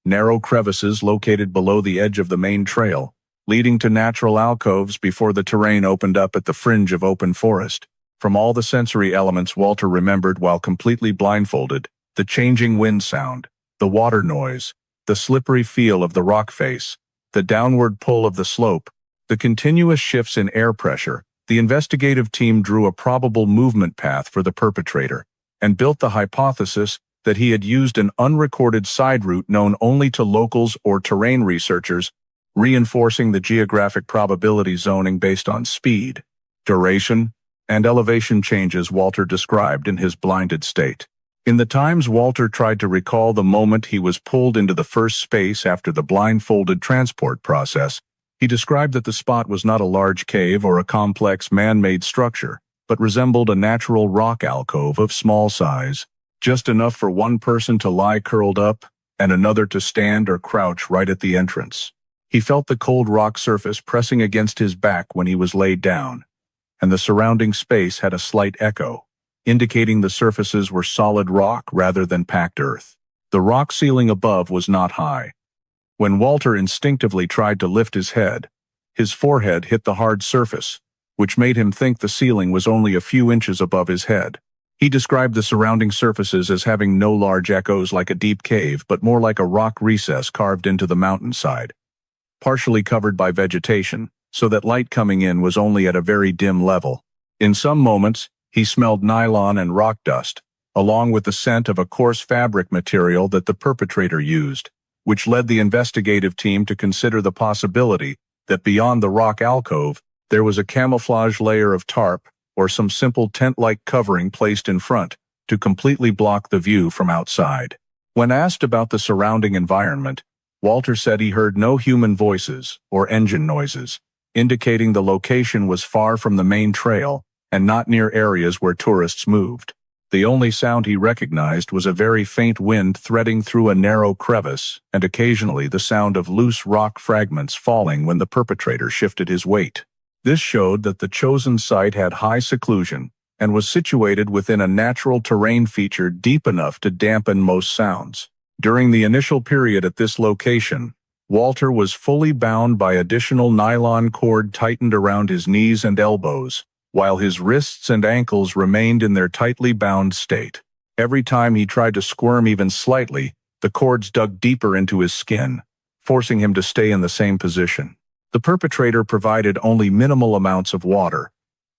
A: Narrow crevices located below the edge of the main trail, leading to natural alcoves before the terrain opened up at the fringe of open forest. From all the sensory elements Walter remembered while completely blindfolded, the changing wind sound, the water noise, the slippery feel of the rock face, the downward pull of the slope, the continuous shifts in air pressure, the investigative team drew a probable movement path for the perpetrator and built the hypothesis that he had used an unrecorded side route known only to locals or terrain researchers, reinforcing the geographic probability zoning based on speed, duration, and elevation changes Walter described in his blinded state. In the times Walter tried to recall the moment he was pulled into the first space after the blindfolded transport process, he described that the spot was not a large cave or a complex man-made structure, but resembled a natural rock alcove of small size, just enough for one person to lie curled up and another to stand or crouch right at the entrance. He felt the cold rock surface pressing against his back when he was laid down, and the surrounding space had a slight echo, indicating the surfaces were solid rock rather than packed earth. The rock ceiling above was not high. When Walter instinctively tried to lift his head, his forehead hit the hard surface, which made him think the ceiling was only a few inches above his head. He described the surrounding surfaces as having no large echoes like a deep cave, but more like a rock recess carved into the mountainside, partially covered by vegetation, so that light coming in was only at a very dim level. In some moments, he smelled nylon and rock dust, along with the scent of a coarse fabric material that the perpetrator used, which led the investigative team to consider the possibility that beyond the rock alcove, there was a camouflage layer of tarp or some simple tent-like covering placed in front to completely block the view from outside. When asked about the surrounding environment, Walter said he heard no human voices or engine noises, indicating the location was far from the main trail and not near areas where tourists moved. The only sound he recognized was a very faint wind threading through a narrow crevice and occasionally the sound of loose rock fragments falling when the perpetrator shifted his weight. This showed that the chosen site had high seclusion and was situated within a natural terrain feature deep enough to dampen most sounds. During the initial period at this location, Walter was fully bound by additional nylon cord tightened around his knees and elbows, while his wrists and ankles remained in their tightly bound state. Every time he tried to squirm even slightly, the cords dug deeper into his skin, forcing him to stay in the same position. The perpetrator provided only minimal amounts of water,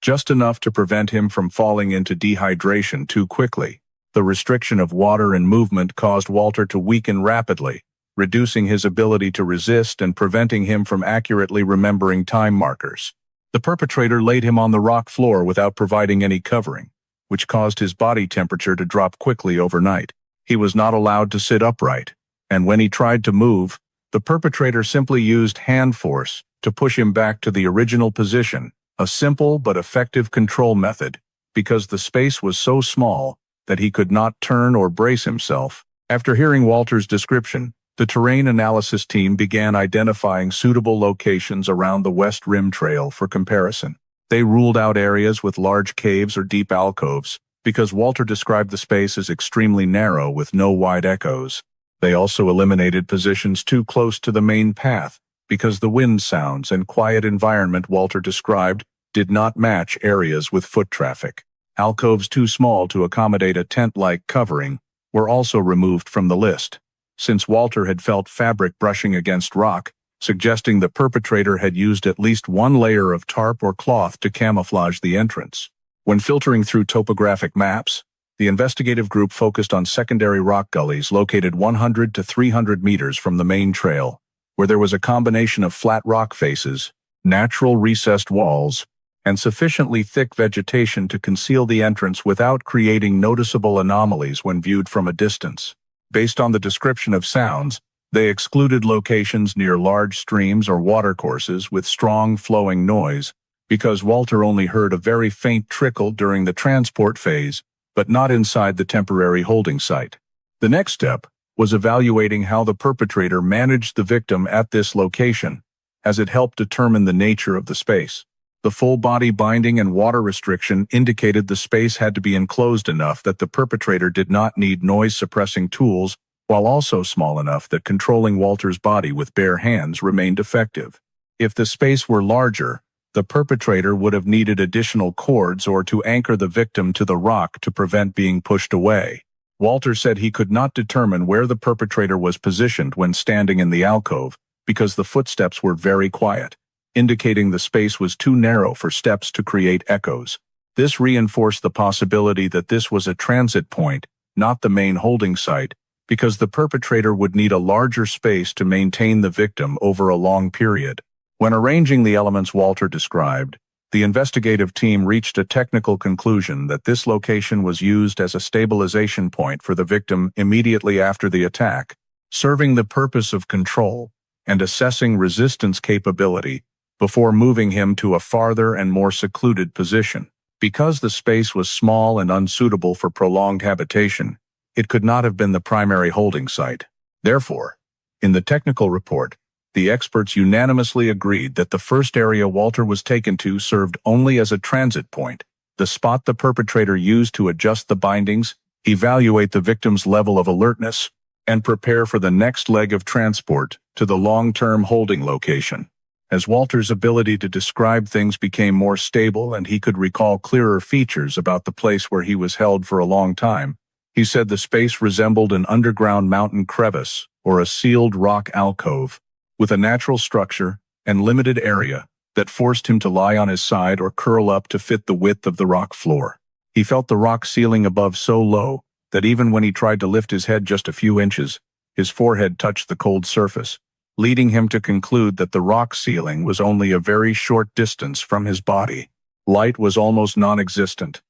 A: just enough to prevent him from falling into dehydration too quickly. The restriction of water and movement caused Walter to weaken rapidly, reducing his ability to resist and preventing him from accurately remembering time markers. The perpetrator laid him on the rock floor without providing any covering, which caused his body temperature to drop quickly overnight. He was not allowed to sit upright, and when he tried to move, the perpetrator simply used hand force to push him back to the original position, a simple but effective control method, because the space was so small that he could not turn or brace himself. After hearing Walter's description, the terrain analysis team began identifying suitable locations around the West Rim Trail for comparison. They ruled out areas with large caves or deep alcoves, because Walter described the space as extremely narrow with no wide echoes. They also eliminated positions too close to the main path, because the wind sounds and quiet environment Walter described did not match areas with foot traffic. Alcoves too small to accommodate a tent-like covering were also removed from the list, since Walter had felt fabric brushing against rock, suggesting the perpetrator had used at least one layer of tarp or cloth to camouflage the entrance. When filtering through topographic maps, the investigative group focused on secondary rock gullies located 100 to 300 meters from the main trail, where there was a combination of flat rock faces, natural recessed walls, and sufficiently thick vegetation to conceal the entrance without creating noticeable anomalies when viewed from a distance. Based on the description of sounds, they excluded locations near large streams or watercourses with strong flowing noise, because Walter only heard a very faint trickle during the transport phase, but not inside the temporary holding site. The next step was evaluating how the perpetrator managed the victim at this location, as it helped determine the nature of the space. The full body binding and water restriction indicated the space had to be enclosed enough that the perpetrator did not need noise-suppressing tools, while also small enough that controlling Walter's body with bare hands remained effective. If the space were larger, the perpetrator would have needed additional cords or to anchor the victim to the rock to prevent being pushed away. Walter said he could not determine where the perpetrator was positioned when standing in the alcove because the footsteps were very quiet, indicating the space was too narrow for steps to create echoes. This reinforced the possibility that this was a transit point, not the main holding site, because the perpetrator would need a larger space to maintain the victim over a long period. When arranging the elements Walter described, the investigative team reached a technical conclusion that this location was used as a stabilization point for the victim immediately after the attack, serving the purpose of control and assessing resistance capability before moving him to a farther and more secluded position. Because the space was small and unsuitable for prolonged habitation, it could not have been the primary holding site. Therefore, in the technical report, the experts unanimously agreed that the first area Walter was taken to served only as a transit point, the spot the perpetrator used to adjust the bindings, evaluate the victim's level of alertness, and prepare for the next leg of transport to the long-term holding location. As Walter's ability to describe things became more stable and he could recall clearer features about the place where he was held for a long time, he said the space resembled an underground mountain crevice or a sealed rock alcove, with a natural structure and limited area that forced him to lie on his side or curl up to fit the width of the rock floor. He felt the rock ceiling above so low that even when he tried to lift his head just a few inches, his forehead touched the cold surface, leading him to conclude that the rock ceiling was only a very short distance from his body. Light was almost non-existent.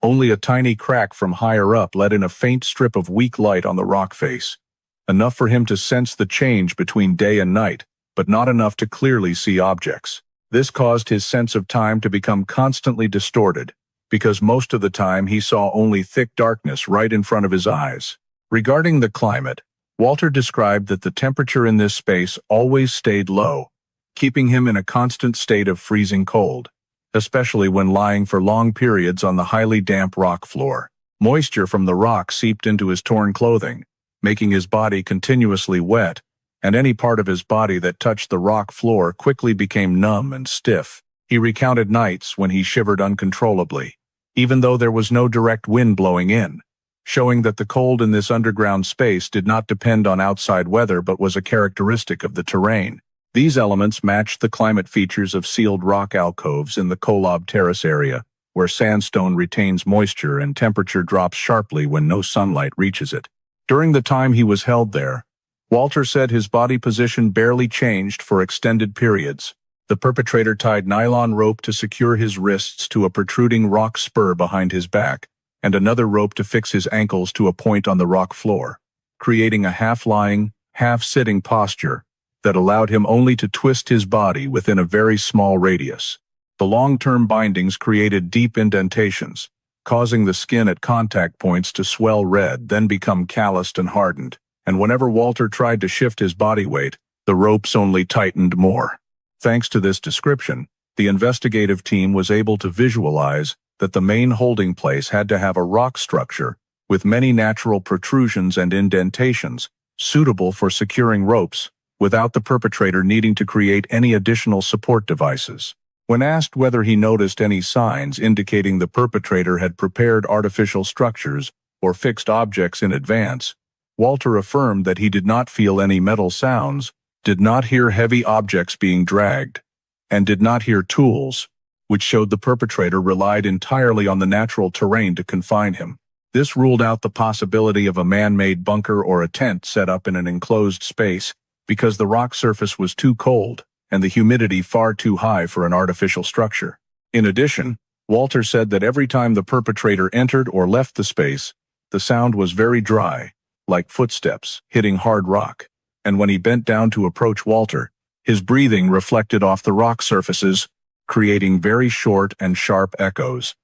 A: Only a tiny crack from higher up let in a faint strip of weak light on the rock face, enough for him to sense the change between day and night, but not enough to clearly see objects. This caused his sense of time to become constantly distorted, because most of the time he saw only thick darkness right in front of his eyes. Regarding the climate, Walter described that the temperature in this space always stayed low, keeping him in a constant state of freezing cold, especially when lying for long periods on the highly damp rock floor. Moisture from the rock seeped into his torn clothing, making his body continuously wet, and any part of his body that touched the rock floor quickly became numb and stiff. He recounted nights when he shivered uncontrollably, even though there was no direct wind blowing in, showing that the cold in this underground space did not depend on outside weather but was a characteristic of the terrain. These elements matched the climate features of sealed rock alcoves in the Kolob Terrace area, where sandstone retains moisture and temperature drops sharply when no sunlight reaches it. During the time he was held there, Walter said his body position barely changed for extended periods. The perpetrator tied nylon rope to secure his wrists to a protruding rock spur behind his back, and another rope to fix his ankles to a point on the rock floor, creating a half-lying, half-sitting posture that allowed him only to twist his body within a very small radius. The long-term bindings created deep indentations, causing the skin at contact points to swell red, then become calloused and hardened, and whenever Walter tried to shift his body weight, the ropes only tightened more. Thanks to this description, the investigative team was able to visualize that the main holding place had to have a rock structure with many natural protrusions and indentations, suitable for securing ropes, without the perpetrator needing to create any additional support devices. When asked whether he noticed any signs indicating the perpetrator had prepared artificial structures or fixed objects in advance, Walter affirmed that he did not feel any metal sounds, did not hear heavy objects being dragged, and did not hear tools, which showed the perpetrator relied entirely on the natural terrain to confine him. This ruled out the possibility of a man-made bunker or a tent set up in an enclosed space, because the rock surface was too cold and the humidity far too high for an artificial structure. In addition, Walter said that every time the perpetrator entered or left the space, the sound was very dry, like footsteps hitting hard rock, and when he bent down to approach Walter, his breathing reflected off the rock surfaces, creating very short and sharp echoes.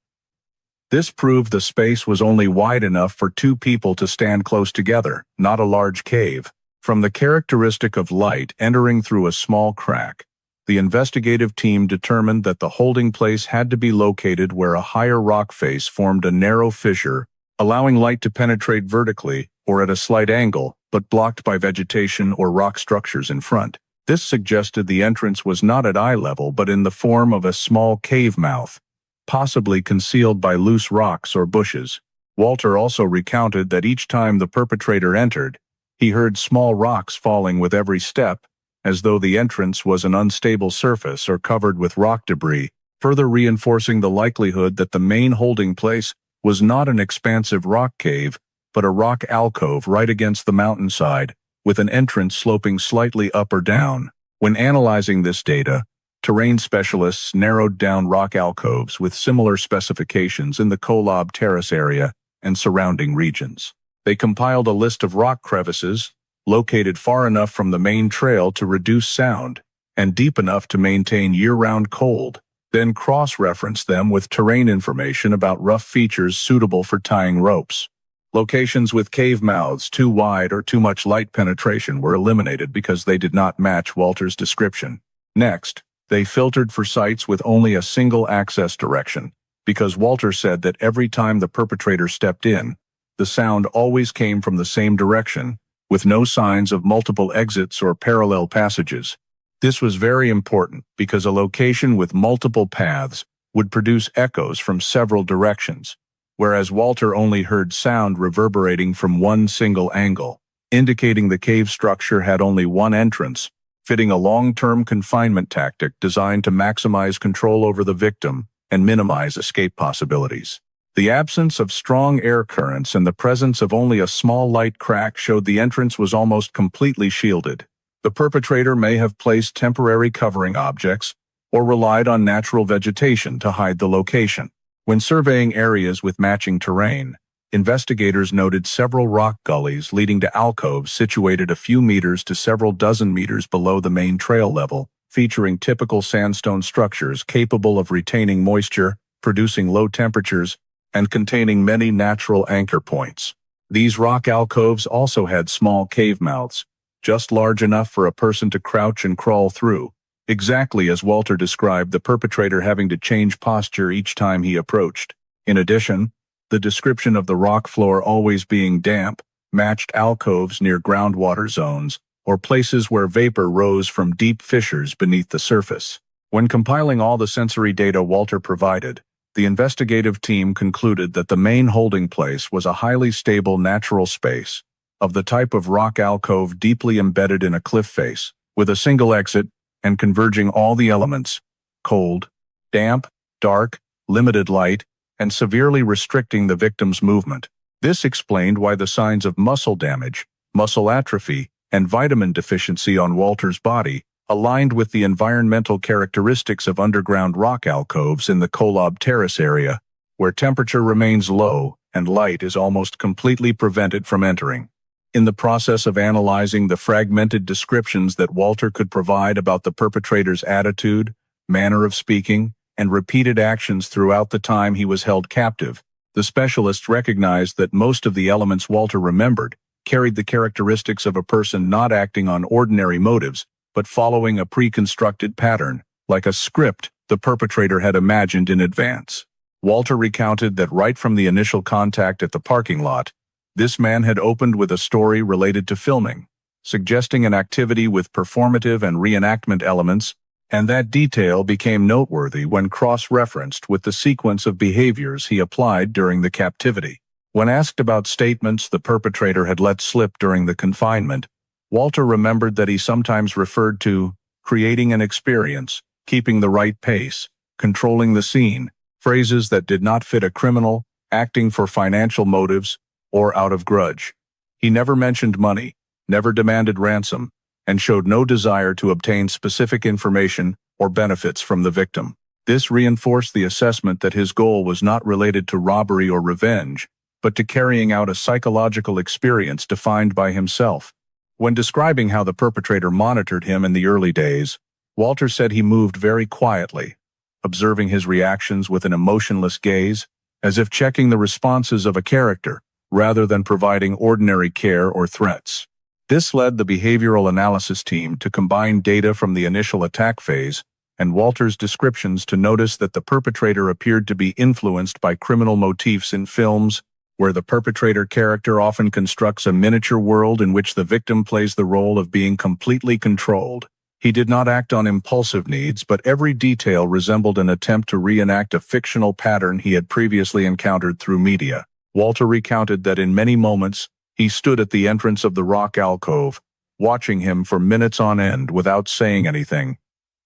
A: This proved the space was only wide enough for two people to stand close together, not a large cave. From the characteristic of light entering through a small crack, the investigative team determined that the holding place had to be located where a higher rock face formed a narrow fissure, allowing light to penetrate vertically or at a slight angle, but blocked by vegetation or rock structures in front. This suggested the entrance was not at eye level but in the form of a small cave mouth, possibly concealed by loose rocks or bushes. Walter also recounted that each time the perpetrator entered, he heard small rocks falling with every step, as though the entrance was an unstable surface or covered with rock debris, further reinforcing the likelihood that the main holding place was not an expansive rock cave, but a rock alcove right against the mountainside, with an entrance sloping slightly up or down. When analyzing this data, terrain specialists narrowed down rock alcoves with similar specifications in the Kolob Terrace area and surrounding regions. They compiled a list of rock crevices, located far enough from the main trail to reduce sound, and deep enough to maintain year-round cold, then cross-referenced them with terrain information about rough features suitable for tying ropes. Locations with cave mouths too wide or too much light penetration were eliminated because they did not match Walter's description. Next, they filtered for sites with only a single access direction, because Walter said that every time the perpetrator stepped in, the sound always came from the same direction, with no signs of multiple exits or parallel passages. This was very important because a location with multiple paths would produce echoes from several directions, whereas Walter only heard sound reverberating from one single angle, indicating the cave structure had only one entrance, fitting a long-term confinement tactic designed to maximize control over the victim and minimize escape possibilities. The absence of strong air currents and the presence of only a small light crack showed the entrance was almost completely shielded. The perpetrator may have placed temporary covering objects or relied on natural vegetation to hide the location. When surveying areas with matching terrain, investigators noted several rock gullies leading to alcoves situated a few meters to several dozen meters below the main trail level, featuring typical sandstone structures capable of retaining moisture, producing low temperatures, and containing many natural anchor points. These rock alcoves also had small cave mouths, just large enough for a person to crouch and crawl through, exactly as Walter described the perpetrator having to change posture each time he approached. In addition, the description of the rock floor always being damp matched alcoves near groundwater zones or places where vapor rose from deep fissures beneath the surface. When compiling all the sensory data Walter provided, the investigative team concluded that the main holding place was a highly stable natural space, of the type of rock alcove deeply embedded in a cliff face, with a single exit and converging all the elements: cold, damp, dark, limited light, and severely restricting the victim's movement. This explained why the signs of muscle damage, muscle atrophy, and vitamin deficiency on Walter's body aligned with the environmental characteristics of underground rock alcoves in the Kolob Terrace area, where temperature remains low and light is almost completely prevented from entering. In the process of analyzing the fragmented descriptions that Walter could provide about the perpetrator's attitude, manner of speaking, and repeated actions throughout the time he was held captive, the specialists recognized that most of the elements Walter remembered carried the characteristics of a person not acting on ordinary motives, but following a pre-constructed pattern, like a script the perpetrator had imagined in advance. Walter recounted that right from the initial contact at the parking lot, this man had opened with a story related to filming, suggesting an activity with performative and reenactment elements, and that detail became noteworthy when cross-referenced with the sequence of behaviors he applied during the captivity. When asked about statements the perpetrator had let slip during the confinement, Walter remembered that he sometimes referred to creating an experience, keeping the right pace, controlling the scene, phrases that did not fit a criminal, acting for financial motives, or out of grudge. He never mentioned money, never demanded ransom, and showed no desire to obtain specific information or benefits from the victim. This reinforced the assessment that his goal was not related to robbery or revenge, but to carrying out a psychological experience defined by himself. When describing how the perpetrator monitored him in the early days, Walter said he moved very quietly, observing his reactions with an emotionless gaze, as if checking the responses of a character, rather than providing ordinary care or threats. This led the behavioral analysis team to combine data from the initial attack phase and Walter's descriptions to notice that the perpetrator appeared to be influenced by criminal motifs in films, where the perpetrator character often constructs a miniature world in which the victim plays the role of being completely controlled. He did not act on impulsive needs, but every detail resembled an attempt to reenact a fictional pattern he had previously encountered through media. Walter recounted that in many moments, he stood at the entrance of the rock alcove, watching him for minutes on end without saying anything,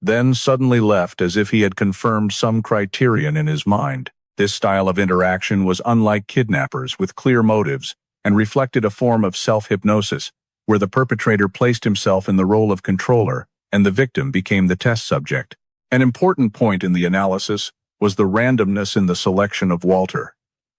A: then suddenly left as if he had confirmed some criterion in his mind. This style of interaction was unlike kidnappers with clear motives and reflected a form of self-hypnosis, where the perpetrator placed himself in the role of controller and the victim became the test subject. An important point in the analysis was the randomness in the selection of Walter.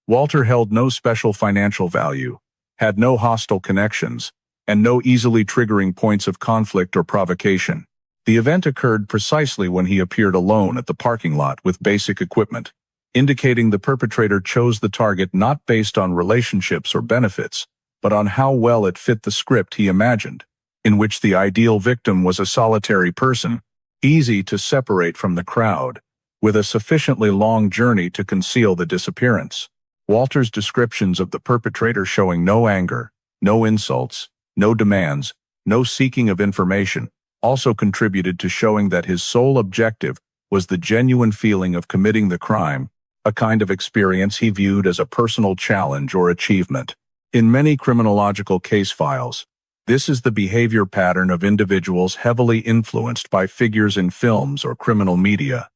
A: Walter held no special financial value, had no hostile connections, and no easily triggering points of conflict or provocation. The event occurred precisely when he appeared alone at the parking lot with basic equipment, indicating the perpetrator chose the target not based on relationships or benefits, but on how well it fit the script he imagined, in which the ideal victim was a solitary person, easy to separate from the crowd, with a sufficiently long journey to conceal the disappearance. Walter's descriptions of the perpetrator showing no anger, no insults, no demands, no seeking of information, also contributed to showing that his sole objective was the genuine feeling of committing the crime, a kind of experience he viewed as a personal challenge or achievement. In many criminological case files, this is the behavior pattern of individuals heavily influenced by figures in films or criminal media,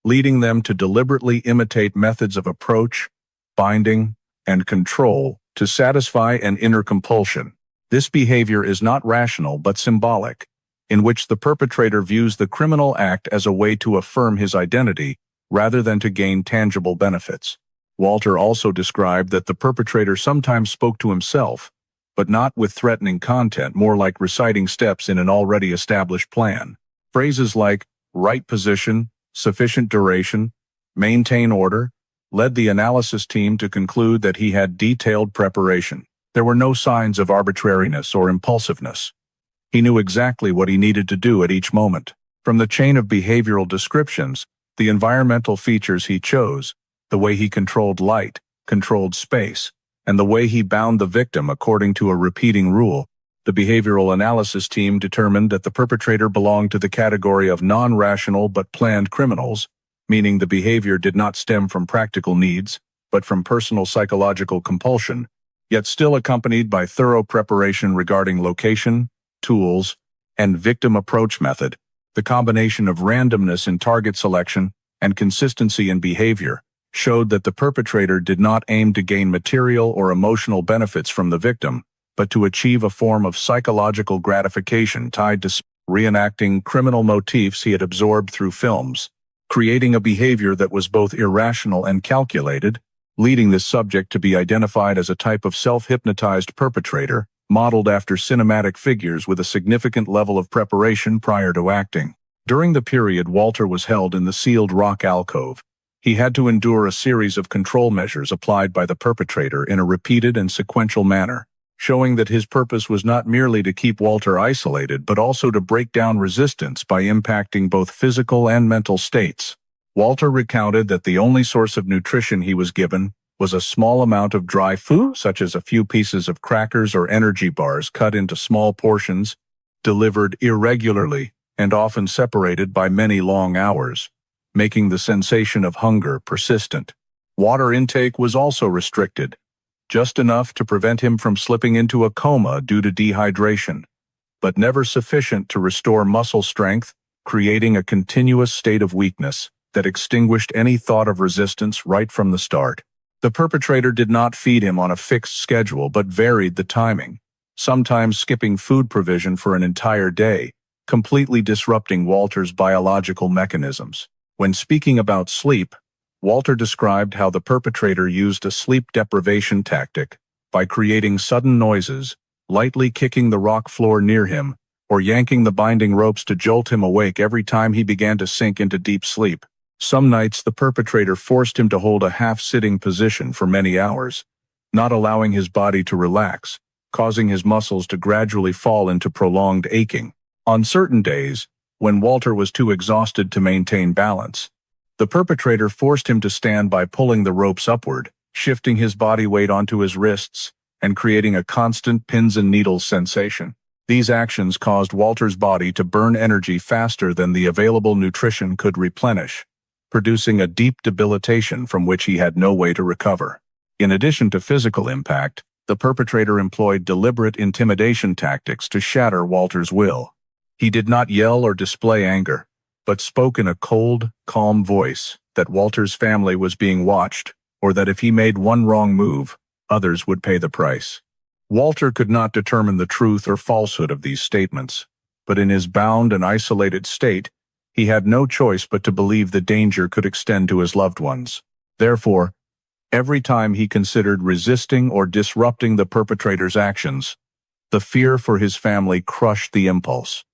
A: leading them to deliberately imitate methods of approach, binding, and control to satisfy an inner compulsion. This behavior is not rational but symbolic, in which the perpetrator views the criminal act as a way to affirm his identity rather than to gain tangible benefits. Walter also described that the perpetrator sometimes spoke to himself, but not with threatening content, more like reciting steps in an already established plan. Phrases like right position, sufficient duration, maintain order, led the analysis team to conclude that he had detailed preparation. There were no signs of arbitrariness or impulsiveness. He knew exactly what he needed to do at each moment. From the chain of behavioral descriptions, the environmental features he chose, the way he controlled light, controlled space, and the way he bound the victim according to a repeating rule, the behavioral analysis team determined that the perpetrator belonged to the category of non-rational but planned criminals, meaning the behavior did not stem from practical needs, but from personal psychological compulsion, yet still accompanied by thorough preparation regarding location, tools, and victim approach method. The combination of randomness in target selection and consistency in behavior showed that the perpetrator did not aim to gain material or emotional benefits from the victim, but to achieve a form of psychological gratification tied to reenacting criminal motifs he had absorbed through films, creating a behavior that was both irrational and calculated, leading this subject to be identified as a type of self-hypnotized perpetrator, modeled after cinematic figures with a significant level of preparation prior to acting. During the period Walter was held in the sealed rock alcove, he had to endure a series of control measures applied by the perpetrator in a repeated and sequential manner, showing that his purpose was not merely to keep Walter isolated but also to break down resistance by impacting both physical and mental states. Walter recounted that the only source of nutrition he was given was a small amount of dry food, such as a few pieces of crackers or energy bars cut into small portions, delivered irregularly and often separated by many long hours, making the sensation of hunger persistent. Water intake was also restricted, just enough to prevent him from slipping into a coma due to dehydration, but never sufficient to restore muscle strength, creating a continuous state of weakness that extinguished any thought of resistance right from the start. The perpetrator did not feed him on a fixed schedule but varied the timing, sometimes skipping food provision for an entire day, completely disrupting Walter's biological mechanisms. When speaking about sleep, Walter described how the perpetrator used a sleep deprivation tactic by creating sudden noises, lightly kicking the rock floor near him, or yanking the binding ropes to jolt him awake every time he began to sink into deep sleep. Some nights the perpetrator forced him to hold a half-sitting position for many hours, not allowing his body to relax, causing his muscles to gradually fall into prolonged aching. On certain days, when Walter was too exhausted to maintain balance, the perpetrator forced him to stand by pulling the ropes upward, shifting his body weight onto his wrists, and creating a constant pins and needles sensation. These actions caused Walter's body to burn energy faster than the available nutrition could replenish, producing a deep debilitation from which he had no way to recover. In addition to physical impact, the perpetrator employed deliberate intimidation tactics to shatter Walter's will. He did not yell or display anger, but spoke in a cold, calm voice that Walter's family was being watched, or that if he made one wrong move, others would pay the price. Walter could not determine the truth or falsehood of these statements, but in his bound and isolated state, he had no choice but to believe the danger could extend to his loved ones. Therefore, every time he considered resisting or disrupting the perpetrator's actions, the fear for his family crushed the impulse,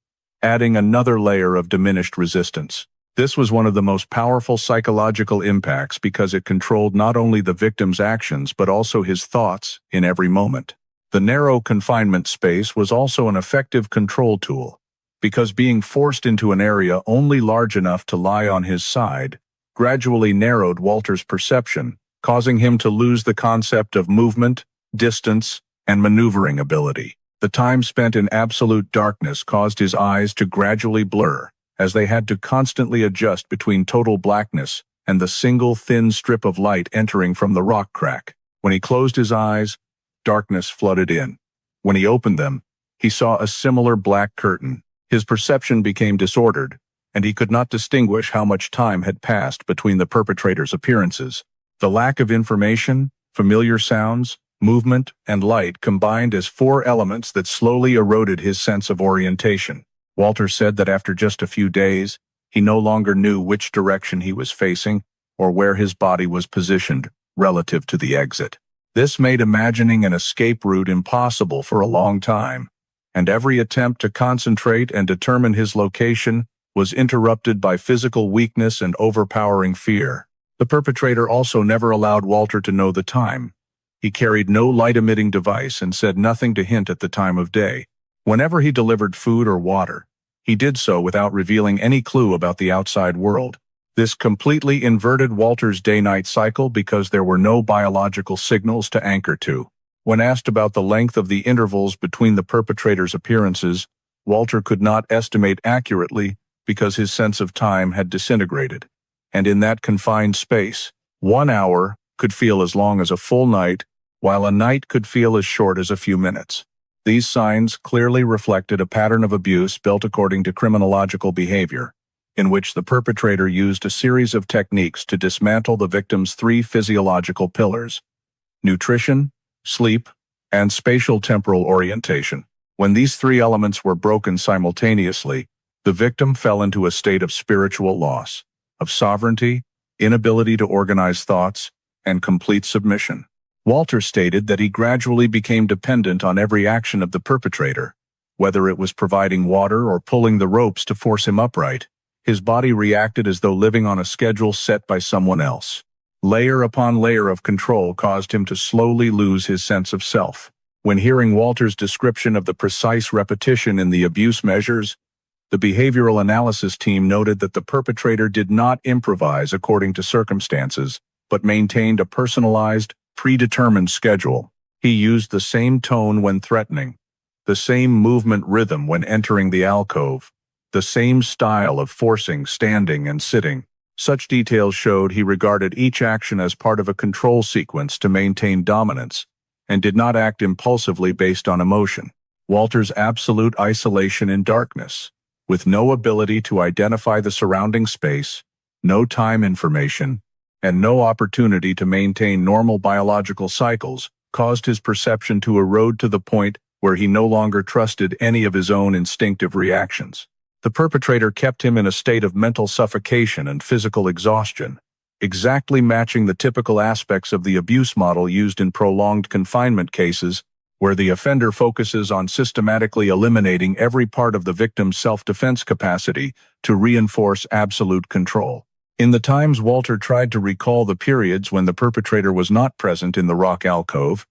A: adding another layer of diminished resistance. This was one of the most powerful psychological impacts because it controlled not only the victim's actions but also his thoughts in every moment. The narrow confinement space was also an effective control tool, because being forced into an area only large enough to lie on his side gradually narrowed Walter's perception, causing him to lose the concept of movement, distance, and maneuvering ability. The time spent in absolute darkness caused his eyes to gradually blur, as they had to constantly adjust between total blackness and the single thin strip of light entering from the rock crack. When he closed his eyes, darkness flooded in. When he opened them, he saw a similar black curtain. His perception became disordered, and he could not distinguish how much time had passed between the perpetrator's appearances. The lack of information, familiar sounds, movement, and light combined as four elements that slowly eroded his sense of orientation. Walter said that after just a few days, he no longer knew which direction he was facing or where his body was positioned relative to the exit. This made imagining an escape route impossible for a long time, and every attempt to concentrate and determine his location was interrupted by physical weakness and overpowering fear. The perpetrator also never allowed Walter to know the time. He carried no light-emitting device and said nothing to hint at the time of day. Whenever he delivered food or water, he did so without revealing any clue about the outside world. This completely inverted Walter's day-night cycle because there were no biological signals to anchor to. When asked about the length of the intervals between the perpetrator's appearances, Walter could not estimate accurately because his sense of time had disintegrated. And in that confined space, 1 hour could feel as long as a full night, while a night could feel as short as a few minutes. These signs clearly reflected a pattern of abuse built according to criminological behavior, in which the perpetrator used a series of techniques to dismantle the victim's three physiological pillars: nutrition, sleep, and spatial temporal orientation. When these three elements were broken simultaneously, the victim fell into a state of spiritual loss, of sovereignty, inability to organize thoughts, and complete submission. Walter stated that he gradually became dependent on every action of the perpetrator, whether it was providing water or pulling the ropes to force him upright. His body reacted as though living on a schedule set by someone else. Layer upon layer of control caused him to slowly lose his sense of self. When hearing Walter's description of the precise repetition in the abuse measures, the behavioral analysis team noted that the perpetrator did not improvise according to circumstances, but maintained a personalized, predetermined schedule. He used the same tone when threatening, the same movement rhythm when entering the alcove, the same style of forcing, standing, and sitting. Such details showed he regarded each action as part of a control sequence to maintain dominance, and did not act impulsively based on emotion. Walter's absolute isolation in darkness, with no ability to identify the surrounding space, no time information, and no opportunity to maintain normal biological cycles, caused his perception to erode to the point where he no longer trusted any of his own instinctive reactions. The perpetrator kept him in a state of mental suffocation and physical exhaustion, exactly matching the typical aspects of the abuse model used in prolonged confinement cases, where the offender focuses on systematically eliminating every part of the victim's self-defense capacity to reinforce absolute control. In the times Walter tried to recall the periods when the perpetrator was not present in the rock alcove,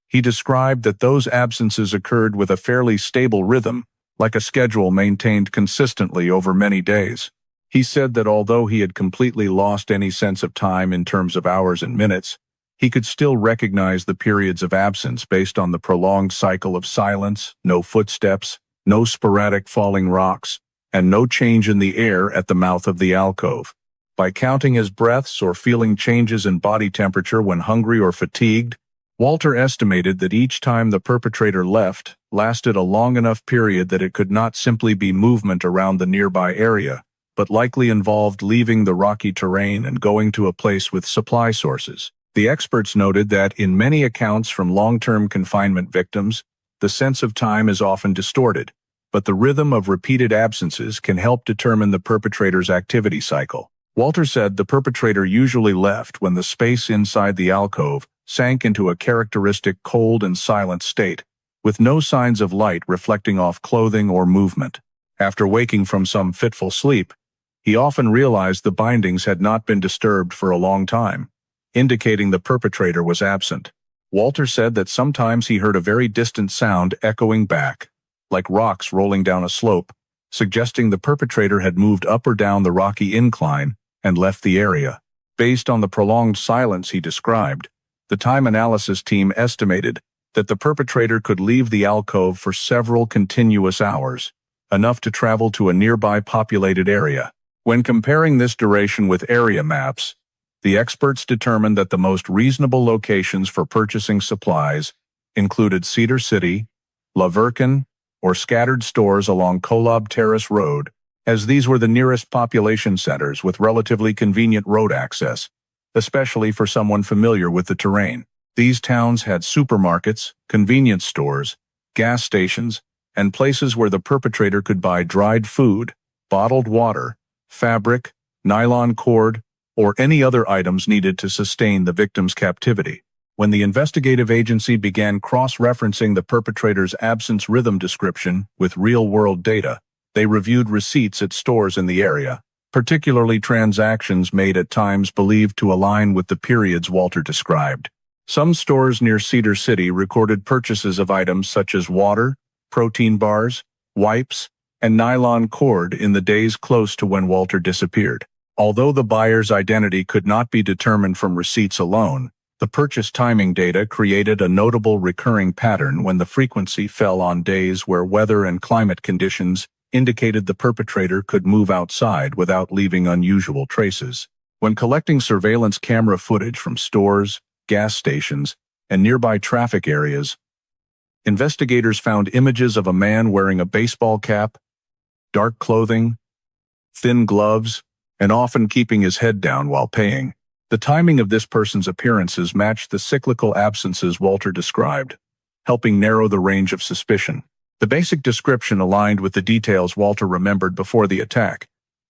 A: he described that those absences occurred with a fairly stable rhythm, like a schedule maintained consistently over many days. He said that although he had completely lost any sense of time in terms of hours and minutes, he could still recognize the periods of absence based on the prolonged cycle of silence, no footsteps, no sporadic falling rocks, and no change in the air at the mouth of the alcove. By counting his breaths or feeling changes in body temperature when hungry or fatigued, Walter estimated that each time the perpetrator left lasted a long enough period that it could not simply be movement around the nearby area, but likely involved leaving the rocky terrain and going to a place with supply sources. The experts noted that in many accounts from long-term confinement victims, the sense of time is often distorted, but the rhythm of repeated absences can help determine the perpetrator's activity cycle. Walter said the perpetrator usually left when the space inside the alcove sank into a characteristic cold and silent state, with no signs of light reflecting off clothing or movement. After waking from some fitful sleep, he often realized the bindings had not been disturbed for a long time, indicating the perpetrator was absent. Walter said that sometimes he heard a very distant sound echoing back, like rocks rolling down a slope, suggesting the perpetrator had moved up or down the rocky incline and left the area. Based on the prolonged silence he described, the time analysis team estimated that the perpetrator could leave the alcove for several continuous hours, enough to travel to a nearby populated area. When comparing this duration with area maps, the experts determined that the most reasonable locations for purchasing supplies included Cedar City, Laverkin, or scattered stores along Kolob Reservoir Road, as these were the nearest population centers with relatively convenient road access, especially for someone familiar with the terrain. These towns had supermarkets, convenience stores, gas stations, and places where the perpetrator could buy dried food, bottled water, fabric, nylon cord, or any other items needed to sustain the victim's captivity. When the investigative agency began cross-referencing the perpetrator's absence rhythm description with real-world data, they reviewed receipts at stores in the area, particularly transactions made at times believed to align with the periods Walter described. Some stores near Cedar City recorded purchases of items such as water, protein bars, wipes, and nylon cord in the days close to when Walter disappeared. Although the buyer's identity could not be determined from receipts alone, the purchase timing data created a notable recurring pattern when the frequency fell on days where weather and climate conditions indicated the perpetrator could move outside without leaving unusual traces. When collecting surveillance camera footage from stores, gas stations, and nearby traffic areas, investigators found images of a man wearing a baseball cap, dark clothing, thin gloves, and often keeping his head down while paying. The timing of this person's appearances matched the cyclical absences Walter described, helping narrow the range of suspicion. The basic description aligned with the details Walter remembered before the attack,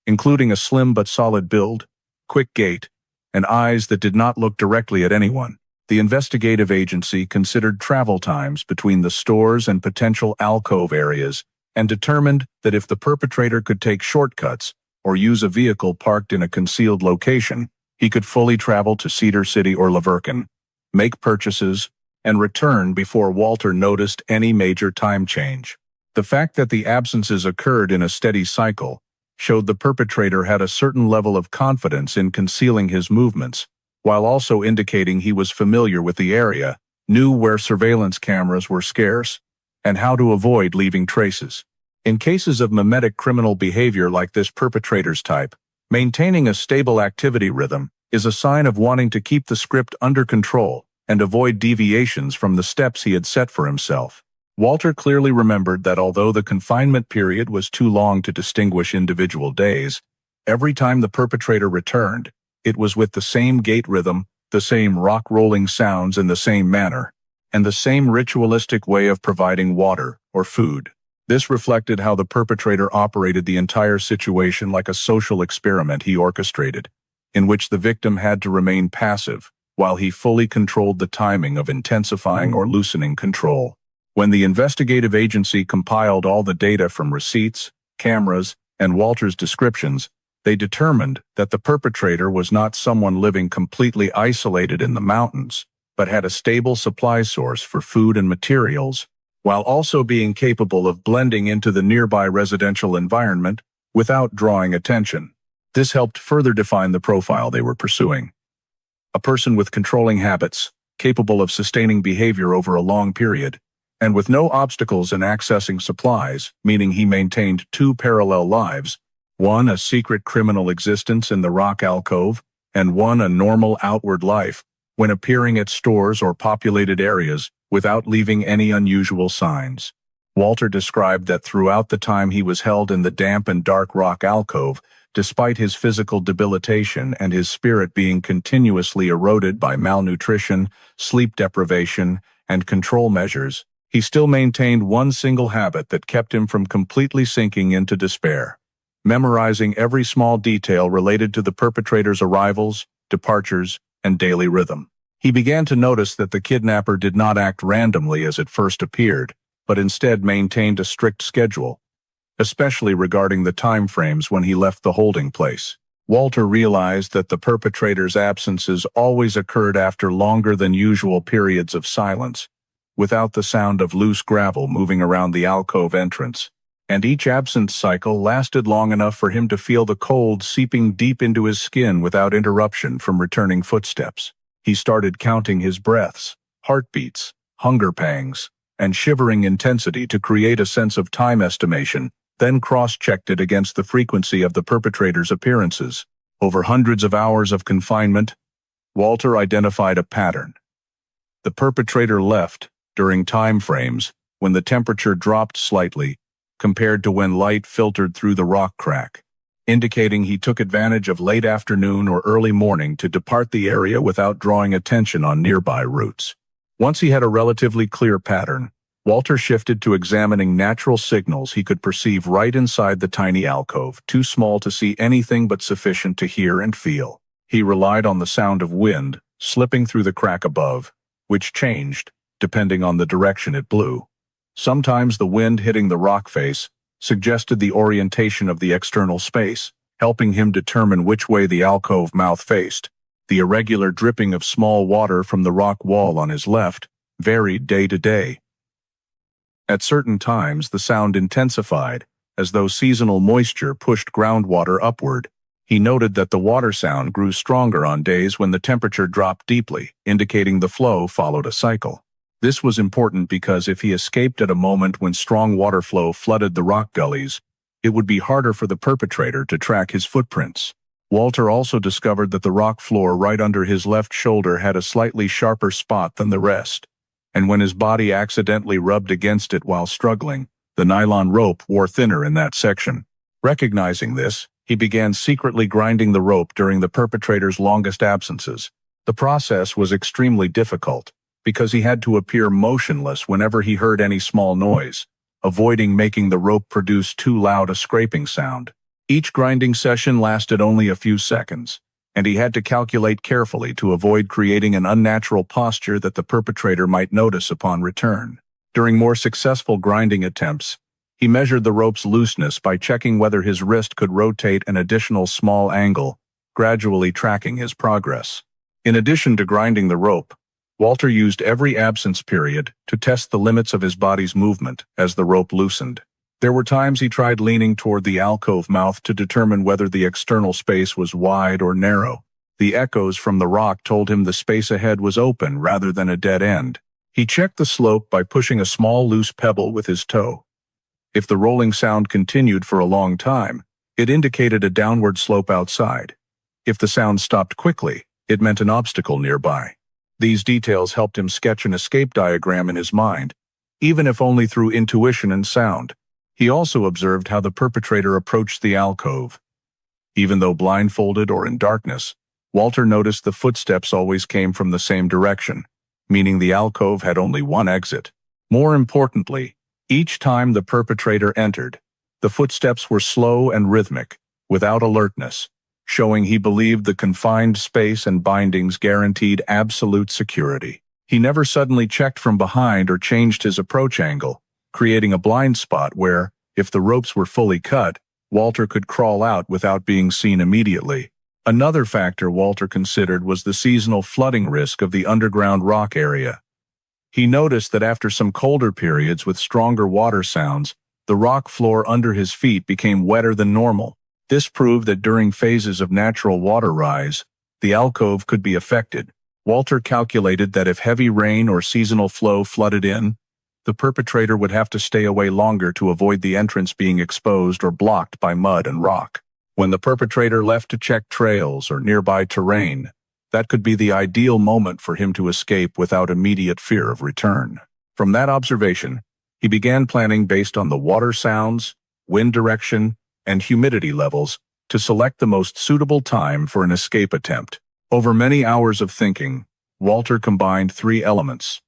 A: including a slim but solid build, quick gait, and eyes that did not look directly at anyone. The investigative agency considered travel times between the stores and potential alcove areas and determined that if the perpetrator could take shortcuts or use a vehicle parked in a concealed location, he could fully travel to Cedar City or Laverkin, make purchases, and return before Walter noticed any major time change. The fact that the absences occurred in a steady cycle showed the perpetrator had a certain level of confidence in concealing his movements, while also indicating he was familiar with the area, knew where surveillance cameras were scarce, and how to avoid leaving traces. In cases of mimetic criminal behavior like this perpetrator's type, maintaining a stable activity rhythm is a sign of wanting to keep the script under control and avoid deviations from the steps he had set for himself. Walter clearly remembered that although the confinement period was too long to distinguish individual days, every time the perpetrator returned, it was with the same gait rhythm, the same rock-rolling sounds in the same manner, and the same ritualistic way of providing water or food. This reflected how the perpetrator operated the entire situation like a social experiment he orchestrated, in which the victim had to remain passive while he fully controlled the timing of intensifying or loosening control. When the investigative agency compiled all the data from receipts, cameras, and Walter's descriptions, they determined that the perpetrator was not someone living completely isolated in the mountains, but had a stable supply source for food and materials, while also being capable of blending into the nearby residential environment without drawing attention. This helped further define the profile they were pursuing. A person with controlling habits, capable of sustaining behavior over a long period, And with no obstacles in accessing supplies, meaning he maintained two parallel lives, one a secret criminal existence in the rock alcove, and one a normal outward life, when appearing at stores or populated areas without leaving any unusual signs. Walter described that throughout the time he was held in the damp and dark rock alcove, despite his physical debilitation and his spirit being continuously eroded by malnutrition, sleep deprivation, and control measures, he still maintained one single habit that kept him from completely sinking into despair: memorizing every small detail related to the perpetrator's arrivals, departures, and daily rhythm. He began to notice that the kidnapper did not act randomly as it first appeared, but instead maintained a strict schedule, especially regarding the time frames when he left the holding place. Walter realized that the perpetrator's absences always occurred after longer than usual periods of silence, without the sound of loose gravel moving around the alcove entrance, and each absence cycle lasted long enough for him to feel the cold seeping deep into his skin without interruption from returning footsteps. He started counting his breaths, heartbeats, hunger pangs, and shivering intensity to create a sense of time estimation, then cross-checked it against the frequency of the perpetrator's appearances. Over hundreds of hours of confinement, Walter identified a pattern. The perpetrator left during time frames when the temperature dropped slightly compared to when light filtered through the rock crack, indicating he took advantage of late afternoon or early morning to depart the area without drawing attention on nearby routes. Once he had a relatively clear pattern, Walter shifted to examining natural signals he could perceive right inside the tiny alcove, too small to see anything but sufficient to hear and feel. He relied on the sound of wind slipping through the crack above, which changed depending on the direction it blew. Sometimes the wind hitting the rock face suggested the orientation of the external space, helping him determine which way the alcove mouth faced. The irregular dripping of small water from the rock wall on his left varied day to day. At certain times, the sound intensified, as though seasonal moisture pushed groundwater upward. He noted that the water sound grew stronger on days when the temperature dropped deeply, indicating the flow followed a cycle. This was important because if he escaped at a moment when strong water flow flooded the rock gullies, it would be harder for the perpetrator to track his footprints. Walter also discovered that the rock floor right under his left shoulder had a slightly sharper spot than the rest, and when his body accidentally rubbed against it while struggling, the nylon rope wore thinner in that section. Recognizing this, he began secretly grinding the rope during the perpetrator's longest absences. The process was extremely difficult, because he had to appear motionless whenever he heard any small noise, avoiding making the rope produce too loud a scraping sound. Each grinding session lasted only a few seconds, and he had to calculate carefully to avoid creating an unnatural posture that the perpetrator might notice upon return. During more successful grinding attempts, he measured the rope's looseness by checking whether his wrist could rotate an additional small angle, gradually tracking his progress. In addition to grinding the rope, Walter used every absence period to test the limits of his body's movement as the rope loosened. There were times he tried leaning toward the alcove mouth to determine whether the external space was wide or narrow. The echoes from the rock told him the space ahead was open rather than a dead end. He checked the slope by pushing a small loose pebble with his toe. If the rolling sound continued for a long time, it indicated a downward slope outside. If the sound stopped quickly, it meant an obstacle nearby. These details helped him sketch an escape diagram in his mind, even if only through intuition and sound. He also observed how the perpetrator approached the alcove. Even though blindfolded or in darkness, Walter noticed the footsteps always came from the same direction, meaning the alcove had only one exit. More importantly, each time the perpetrator entered, the footsteps were slow and rhythmic, without alertness, showing he believed the confined space and bindings guaranteed absolute security. He never suddenly checked from behind or changed his approach angle, creating a blind spot where, if the ropes were fully cut, Walter could crawl out without being seen immediately. Another factor Walter considered was the seasonal flooding risk of the underground rock area. He noticed that after some colder periods with stronger water sounds, the rock floor under his feet became wetter than normal. This proved that during phases of natural water rise, the alcove could be affected. Walter calculated that if heavy rain or seasonal flow flooded in, The perpetrator would have to stay away longer to avoid the entrance being exposed or blocked by mud and rock. When the perpetrator left to check trails or nearby terrain, that could be the ideal moment for him to escape without immediate fear of return. From that observation, he began planning based on the water sounds, wind direction, and humidity levels to select the most suitable time for an escape attempt. Over many hours of thinking, Walter combined three elements: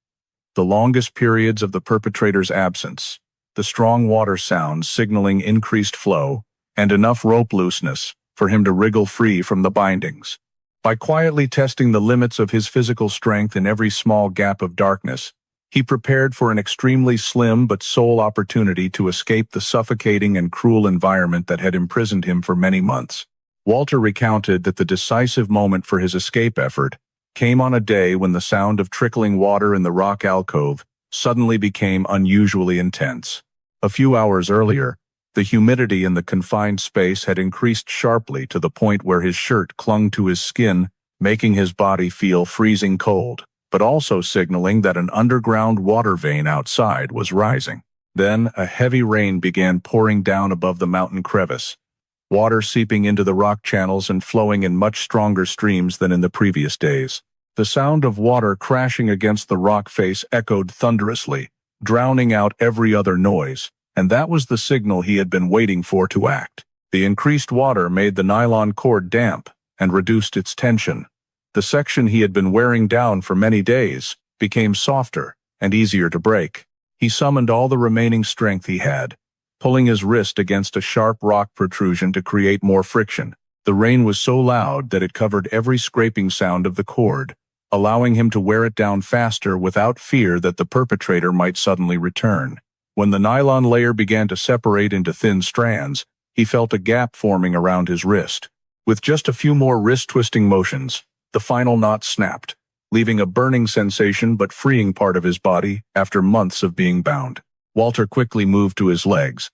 A: the longest periods of the perpetrator's absence, the strong water sounds signaling increased flow, and enough rope looseness for him to wriggle free from the bindings. By quietly testing the limits of his physical strength in every small gap of darkness, he prepared for an extremely slim but sole opportunity to escape the suffocating and cruel environment that had imprisoned him for many months. Walter recounted that the decisive moment for his escape effort came on a day when the sound of trickling water in the rock alcove suddenly became unusually intense. A few hours earlier, the humidity in the confined space had increased sharply to the point where his shirt clung to his skin, making his body feel freezing cold, but also signaling that an underground water vein outside was rising. Then a heavy rain began pouring down above the mountain crevice, water seeping into the rock channels and flowing in much stronger streams than in the previous days. The sound of water crashing against the rock face echoed thunderously, drowning out every other noise, and that was the signal he had been waiting for to act. The increased water made the nylon cord damp and reduced its tension. The section he had been wearing down for many days became softer and easier to break. He summoned all the remaining strength he had, pulling his wrist against a sharp rock protrusion to create more friction. The rain was so loud that it covered every scraping sound of the cord, allowing him to wear it down faster without fear that the perpetrator might suddenly return. When the nylon layer began to separate into thin strands, he felt a gap forming around his wrist. With just a few more wrist-twisting motions, the final knot snapped, leaving a burning sensation but freeing part of his body after months of being bound. Walter quickly moved to his legs.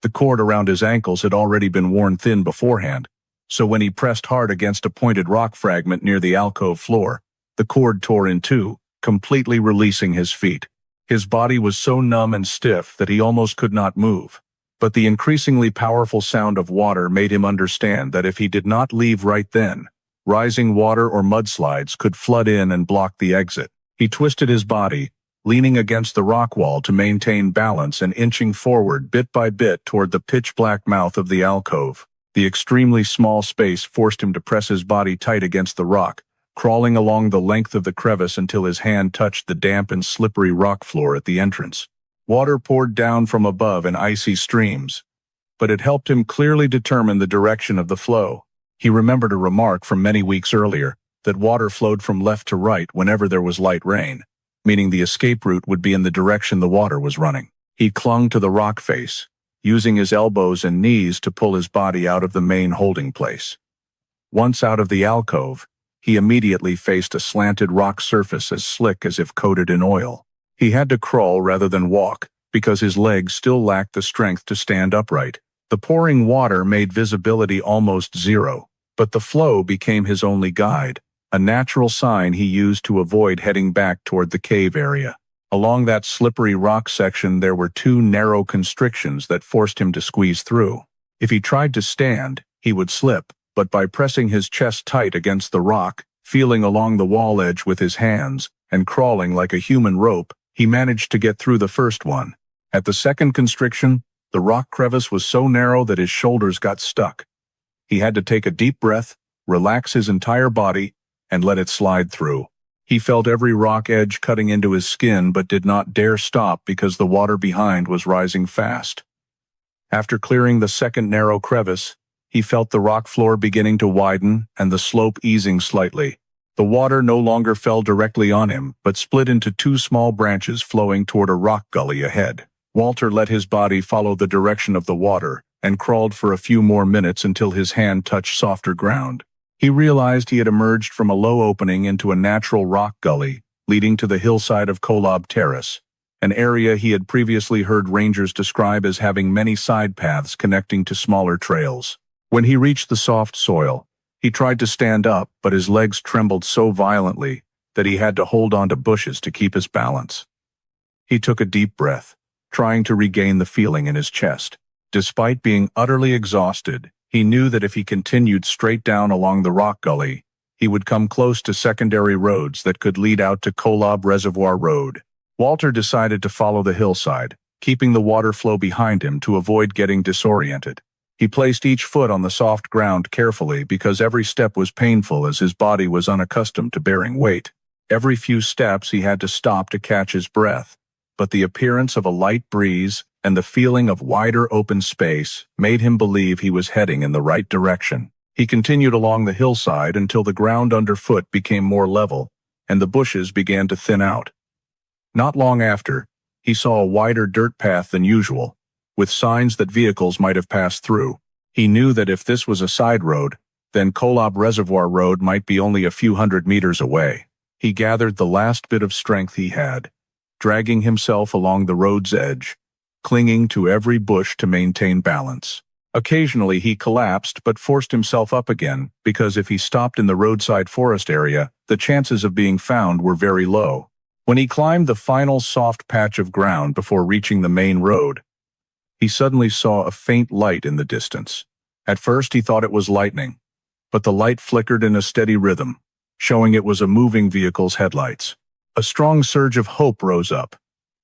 A: The cord around his ankles had already been worn thin beforehand, so when he pressed hard against a pointed rock fragment near the alcove floor, the cord tore in two, completely releasing his feet. His body was so numb and stiff that he almost could not move, but the increasingly powerful sound of water made him understand that if he did not leave right then, rising water or mudslides could flood in and block the exit. He twisted his body, leaning against the rock wall to maintain balance and inching forward bit by bit toward the pitch-black mouth of the alcove. The extremely small space forced him to press his body tight against the rock, crawling along the length of the crevice until his hand touched the damp and slippery rock floor at the entrance. Water poured down from above in icy streams, but it helped him clearly determine the direction of the flow. He remembered a remark from many weeks earlier that water flowed from left to right whenever there was light rain, meaning the escape route would be in the direction the water was running. He clung to the rock face, using his elbows and knees to pull his body out of the main holding place. Once out of the alcove, he immediately faced a slanted rock surface as slick as if coated in oil. He had to crawl rather than walk, because his legs still lacked the strength to stand upright. The pouring water made visibility almost zero, but the flow became his only guide, a natural sign he used to avoid heading back toward the cave area. Along that slippery rock section there were two narrow constrictions that forced him to squeeze through. If he tried to stand, he would slip, but by pressing his chest tight against the rock, feeling along the wall edge with his hands, and crawling like a human rope, he managed to get through the first one. At the second constriction, the rock crevice was so narrow that his shoulders got stuck. He had to take a deep breath, relax his entire body, and let it slide through. He felt every rock edge cutting into his skin but did not dare stop because the water behind was rising fast. After clearing the second narrow crevice, he felt the rock floor beginning to widen and the slope easing slightly. The water no longer fell directly on him, but split into two small branches flowing toward a rock gully ahead. Walter let his body follow the direction of the water and crawled for a few more minutes until his hand touched softer ground. He realized he had emerged from a low opening into a natural rock gully leading to the hillside of Kolob Terrace, an area he had previously heard rangers describe as having many side paths connecting to smaller trails. When he reached the soft soil, he tried to stand up, but his legs trembled so violently that he had to hold onto bushes to keep his balance. He took a deep breath, trying to regain the feeling in his chest. Despite being utterly exhausted, he knew that if he continued straight down along the rock gully, he would come close to secondary roads that could lead out to Kolob Reservoir Road. Walter decided to follow the hillside, keeping the water flow behind him to avoid getting disoriented. He placed each foot on the soft ground carefully because every step was painful as his body was unaccustomed to bearing weight. Every few steps he had to stop to catch his breath, but the appearance of a light breeze and the feeling of wider open space made him believe he was heading in the right direction. He continued along the hillside until the ground underfoot became more level and the bushes began to thin out. Not long after, he saw a wider dirt path than usual, with signs that vehicles might have passed through. He knew that if this was a side road, then Kolob Reservoir Road might be only a few hundred meters away. He gathered the last bit of strength he had, dragging himself along the road's edge, clinging to every bush to maintain balance. Occasionally he collapsed but forced himself up again because if he stopped in the roadside forest area, the chances of being found were very low. When he climbed the final soft patch of ground before reaching the main road, he suddenly saw a faint light in the distance. At first he thought it was lightning, but the light flickered in a steady rhythm, showing it was a moving vehicle's headlights. A strong surge of hope rose up.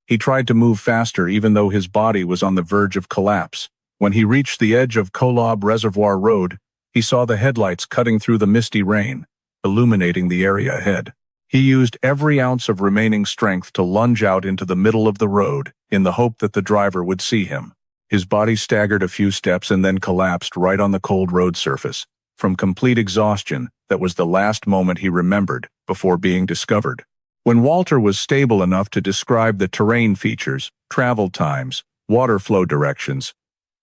A: He tried to move faster even though his body was on the verge of collapse. When he reached the edge of Kolob Reservoir Road, he saw the headlights cutting through the misty rain, illuminating the area ahead. He used every ounce of remaining strength to lunge out into the middle of the road in the hope that the driver would see him. His body staggered a few steps and then collapsed right on the cold road surface. From complete exhaustion, that was the last moment he remembered before being discovered. When Walter was stable enough to describe the terrain features, travel times, water flow directions,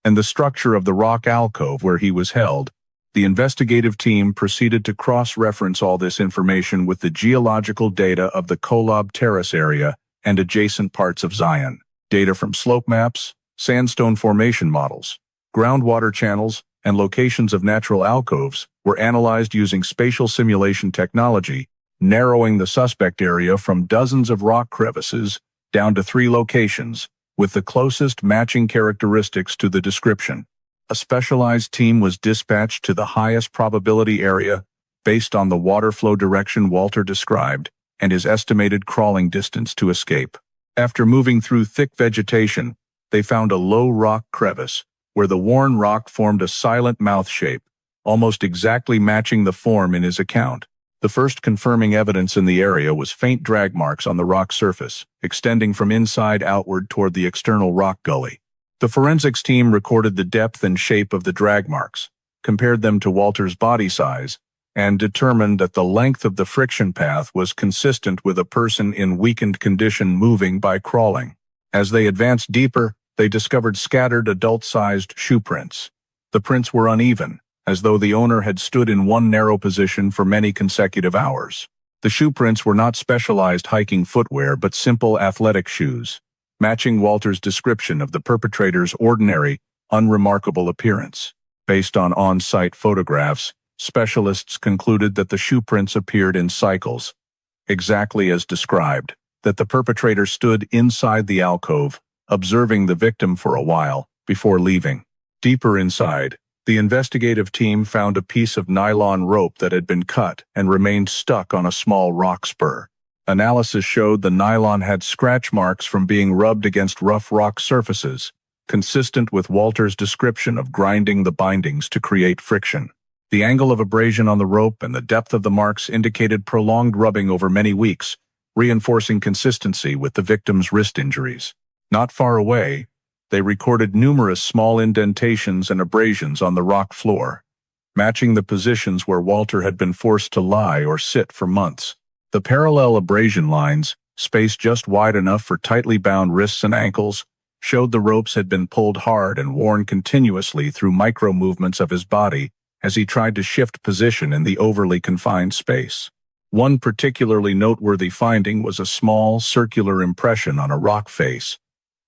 A: and the structure of the rock alcove where he was held, the investigative team proceeded to cross-reference all this information with the geological data of the Kolob Terrace area and adjacent parts of Zion. Data from slope maps, sandstone formation models, groundwater channels, and locations of natural alcoves were analyzed using spatial simulation technology, narrowing the suspect area from dozens of rock crevices down to 3 locations, with the closest matching characteristics to the description. A specialized team was dispatched to the highest probability area based on the water flow direction Walter described and his estimated crawling distance to escape. After moving through thick vegetation, they found a low rock crevice where the worn rock formed a silent mouth shape, almost exactly matching the form in his account. The first confirming evidence in the area was faint drag marks on the rock surface, extending from inside outward toward the external rock gully. The forensics team recorded the depth and shape of the drag marks, compared them to Walter's body size, and determined that the length of the friction path was consistent with a person in weakened condition moving by crawling. As they advanced deeper, they discovered scattered adult-sized shoe prints. The prints were uneven, as though the owner had stood in one narrow position for many consecutive hours. The shoe prints were not specialized hiking footwear but simple athletic shoes, matching Walter's description of the perpetrator's ordinary, unremarkable appearance. Based on on-site photographs, specialists concluded that the shoe prints appeared in cycles, exactly as described, that the perpetrator stood inside the alcove, observing the victim for a while before leaving. Deeper inside, the investigative team found a piece of nylon rope that had been cut and remained stuck on a small rock spur. Analysis showed the nylon had scratch marks from being rubbed against rough rock surfaces, consistent with Walter's description of grinding the bindings to create friction. The angle of abrasion on the rope and the depth of the marks indicated prolonged rubbing over many weeks, reinforcing consistency with the victim's wrist injuries. Not far away, they recorded numerous small indentations and abrasions on the rock floor, matching the positions where Walter had been forced to lie or sit for months. The parallel abrasion lines, spaced just wide enough for tightly bound wrists and ankles, showed the ropes had been pulled hard and worn continuously through micro-movements of his body as he tried to shift position in the overly confined space. One particularly noteworthy finding was a small, circular impression on a rock face,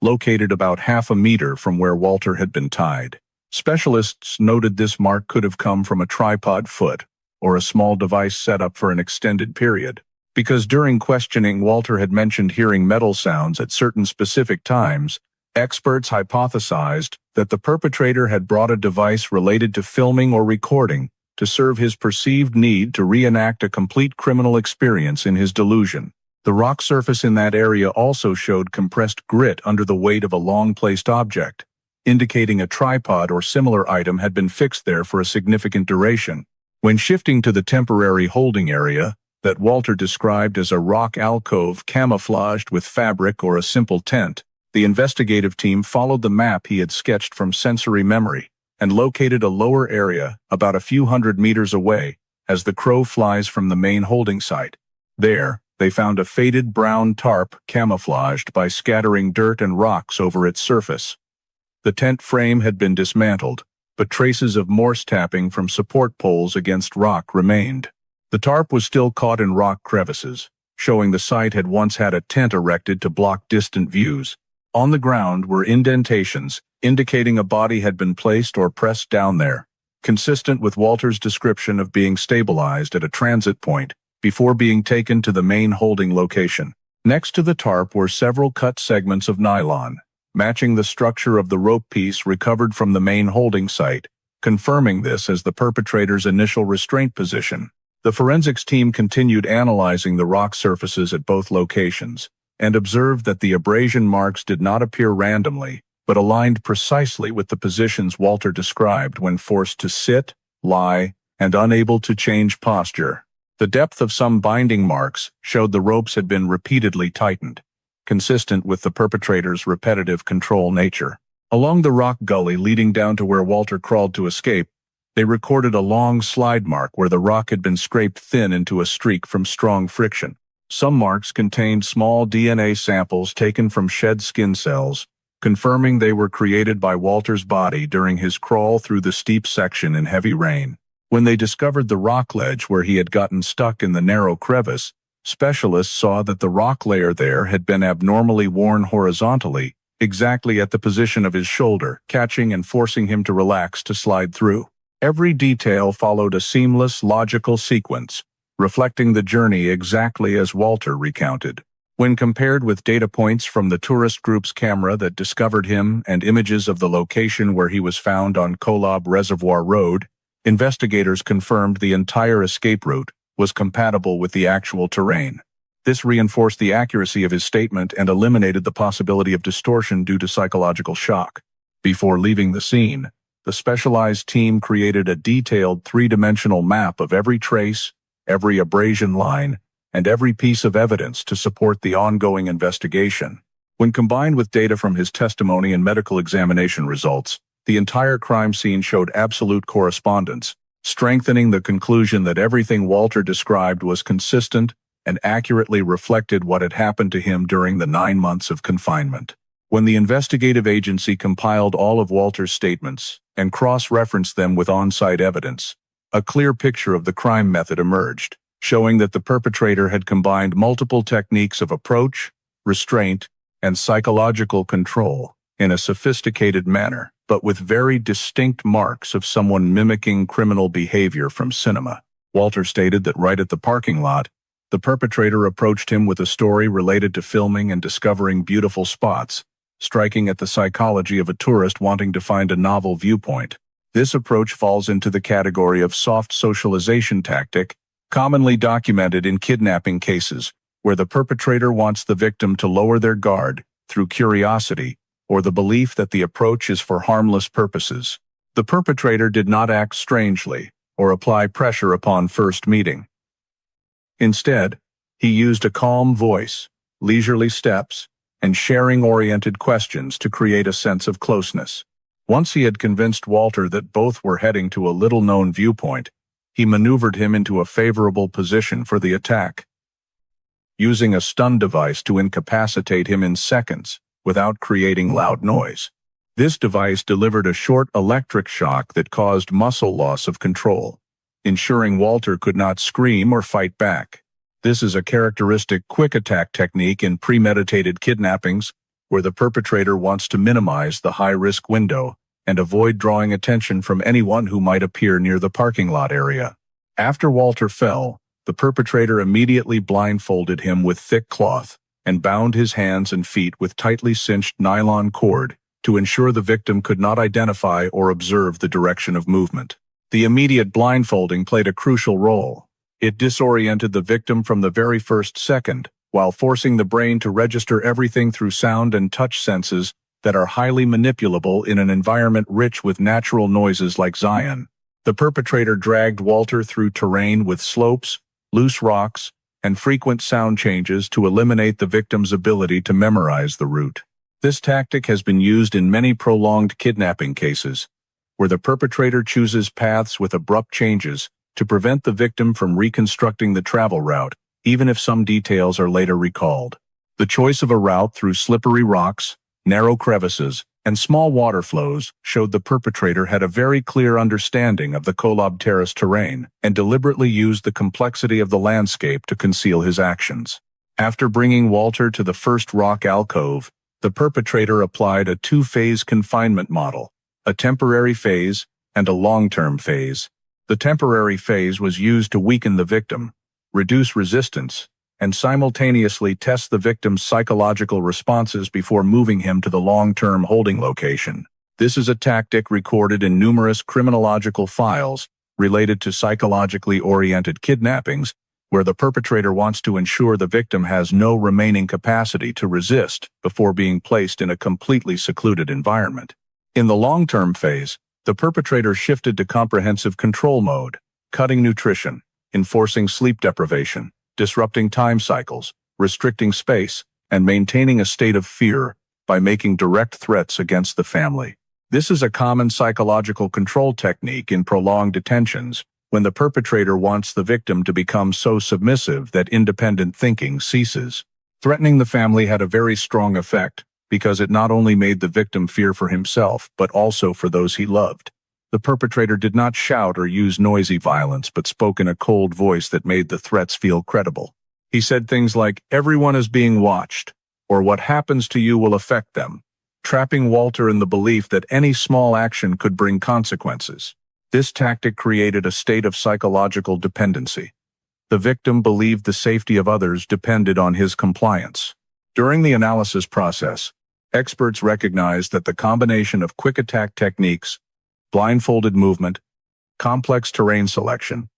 A: located about half a meter from where Walter had been tied. Specialists noted this mark could have come from a tripod foot or a small device set up for an extended period. Because during questioning, Walter had mentioned hearing metal sounds at certain specific times, experts hypothesized that the perpetrator had brought a device related to filming or recording to serve his perceived need to reenact a complete criminal experience in his delusion. The rock surface in that area also showed compressed grit under the weight of a long-placed object, indicating a tripod or similar item had been fixed there for a significant duration. When shifting to the temporary holding area, that Walter described as a rock alcove camouflaged with fabric or a simple tent, the investigative team followed the map he had sketched from sensory memory and located a lower area about a few hundred meters away as the crow flies from the main holding site. There, they found a faded brown tarp camouflaged by scattering dirt and rocks over its surface. The tent frame had been dismantled, but traces of Morse tapping from support poles against rock remained. The tarp was still caught in rock crevices, showing the site had once had a tent erected to block distant views. On the ground were indentations, indicating a body had been placed or pressed down there, consistent with Walter's description of being stabilized at a transit point before being taken to the main holding location. Next to the tarp were several cut segments of nylon, matching the structure of the rope piece recovered from the main holding site, confirming this as the perpetrator's initial restraint position. The forensics team continued analyzing the rock surfaces at both locations and observed that the abrasion marks did not appear randomly, but aligned precisely with the positions Walter described when forced to sit, lie, and unable to change posture. The depth of some binding marks showed the ropes had been repeatedly tightened, consistent with the perpetrator's repetitive control nature. Along the rock gully leading down to where Walter crawled to escape, they recorded a long slide mark where the rock had been scraped thin into a streak from strong friction. Some marks contained small DNA samples taken from shed skin cells, confirming they were created by Walter's body during his crawl through the steep section in heavy rain. When they discovered the rock ledge where he had gotten stuck in the narrow crevice, specialists saw that the rock layer there had been abnormally worn horizontally, exactly at the position of his shoulder, catching and forcing him to relax to slide through. Every detail followed a seamless, logical sequence, reflecting the journey exactly as Walter recounted. When compared with data points from the tourist group's camera that discovered him and images of the location where he was found on Kolob Reservoir Road, investigators confirmed the entire escape route was compatible with the actual terrain. This reinforced the accuracy of his statement and eliminated the possibility of distortion due to psychological shock. Before leaving the scene, the specialized team created a detailed three-dimensional map of every trace, every abrasion line, and every piece of evidence to support the ongoing investigation. When combined with data from his testimony and medical examination results, the entire crime scene showed absolute correspondence, strengthening the conclusion that everything Walter described was consistent and accurately reflected what had happened to him during the 9 months of confinement. When the investigative agency compiled all of Walter's statements and cross-referenced them with on-site evidence, a clear picture of the crime method emerged, showing that the perpetrator had combined multiple techniques of approach, restraint, and psychological control in a sophisticated manner, but with very distinct marks of someone mimicking criminal behavior from cinema. Walter stated that right at the parking lot, the perpetrator approached him with a story related to filming and discovering beautiful spots, striking at the psychology of a tourist wanting to find a novel viewpoint. This approach falls into the category of soft socialization tactic, commonly documented in kidnapping cases, where the perpetrator wants the victim to lower their guard through curiosity or the belief that the approach is for harmless purposes. The perpetrator did not act strangely or apply pressure upon first meeting. Instead, he used a calm voice, leisurely steps, and sharing-oriented questions to create a sense of closeness. Once he had convinced Walter that both were heading to a little-known viewpoint, he maneuvered him into a favorable position for the attack, using a stun device to incapacitate him in seconds without creating loud noise. This device delivered a short electric shock that caused muscle loss of control, ensuring Walter could not scream or fight back. This is a characteristic quick attack technique in premeditated kidnappings, where the perpetrator wants to minimize the high-risk window and avoid drawing attention from anyone who might appear near the parking lot area. After Walter fell, The perpetrator immediately blindfolded him with thick cloth and bound his hands and feet with tightly cinched nylon cord to ensure the victim could not identify or observe the direction of movement. The immediate blindfolding played a crucial role. It disoriented the victim from the very first second, while forcing the brain to register everything through sound and touch senses that are highly manipulable in an environment rich with natural noises like Zion. The perpetrator dragged Walter through terrain with slopes, loose rocks, and frequent sound changes to eliminate the victim's ability to memorize the route. This tactic has been used in many prolonged kidnapping cases, where the perpetrator chooses paths with abrupt changes to prevent the victim from reconstructing the travel route, even if some details are later recalled. The choice of a route through slippery rocks, narrow crevices, and small water flows showed the perpetrator had a very clear understanding of the Kolob Terrace terrain and deliberately used the complexity of the landscape to conceal his actions. After bringing Walter to the first rock alcove, the perpetrator applied a two-phase confinement model, a temporary phase and a long-term phase. The temporary phase was used to weaken the victim, reduce resistance, and simultaneously test the victim's psychological responses before moving him to the long-term holding location. This is a tactic recorded in numerous criminological files related to psychologically oriented kidnappings, where the perpetrator wants to ensure the victim has no remaining capacity to resist before being placed in a completely secluded environment. In the long-term phase, the perpetrator shifted to comprehensive control mode, cutting nutrition, enforcing sleep deprivation, disrupting time cycles, restricting space, and maintaining a state of fear by making direct threats against the family. This is a common psychological control technique in prolonged detentions, when the perpetrator wants the victim to become so submissive that independent thinking ceases. Threatening the family had a very strong effect, because it not only made the victim fear for himself, but also for those he loved. The perpetrator did not shout or use noisy violence, but spoke in a cold voice that made the threats feel credible. He said things like, "Everyone is being watched," or "What happens to you will affect them," trapping Walter in the belief that any small action could bring consequences. This tactic created a state of psychological dependency. The victim believed the safety of others depended on his compliance. During the analysis process, experts recognized that the combination of quick attack techniques, blindfolded movement, complex terrain selection,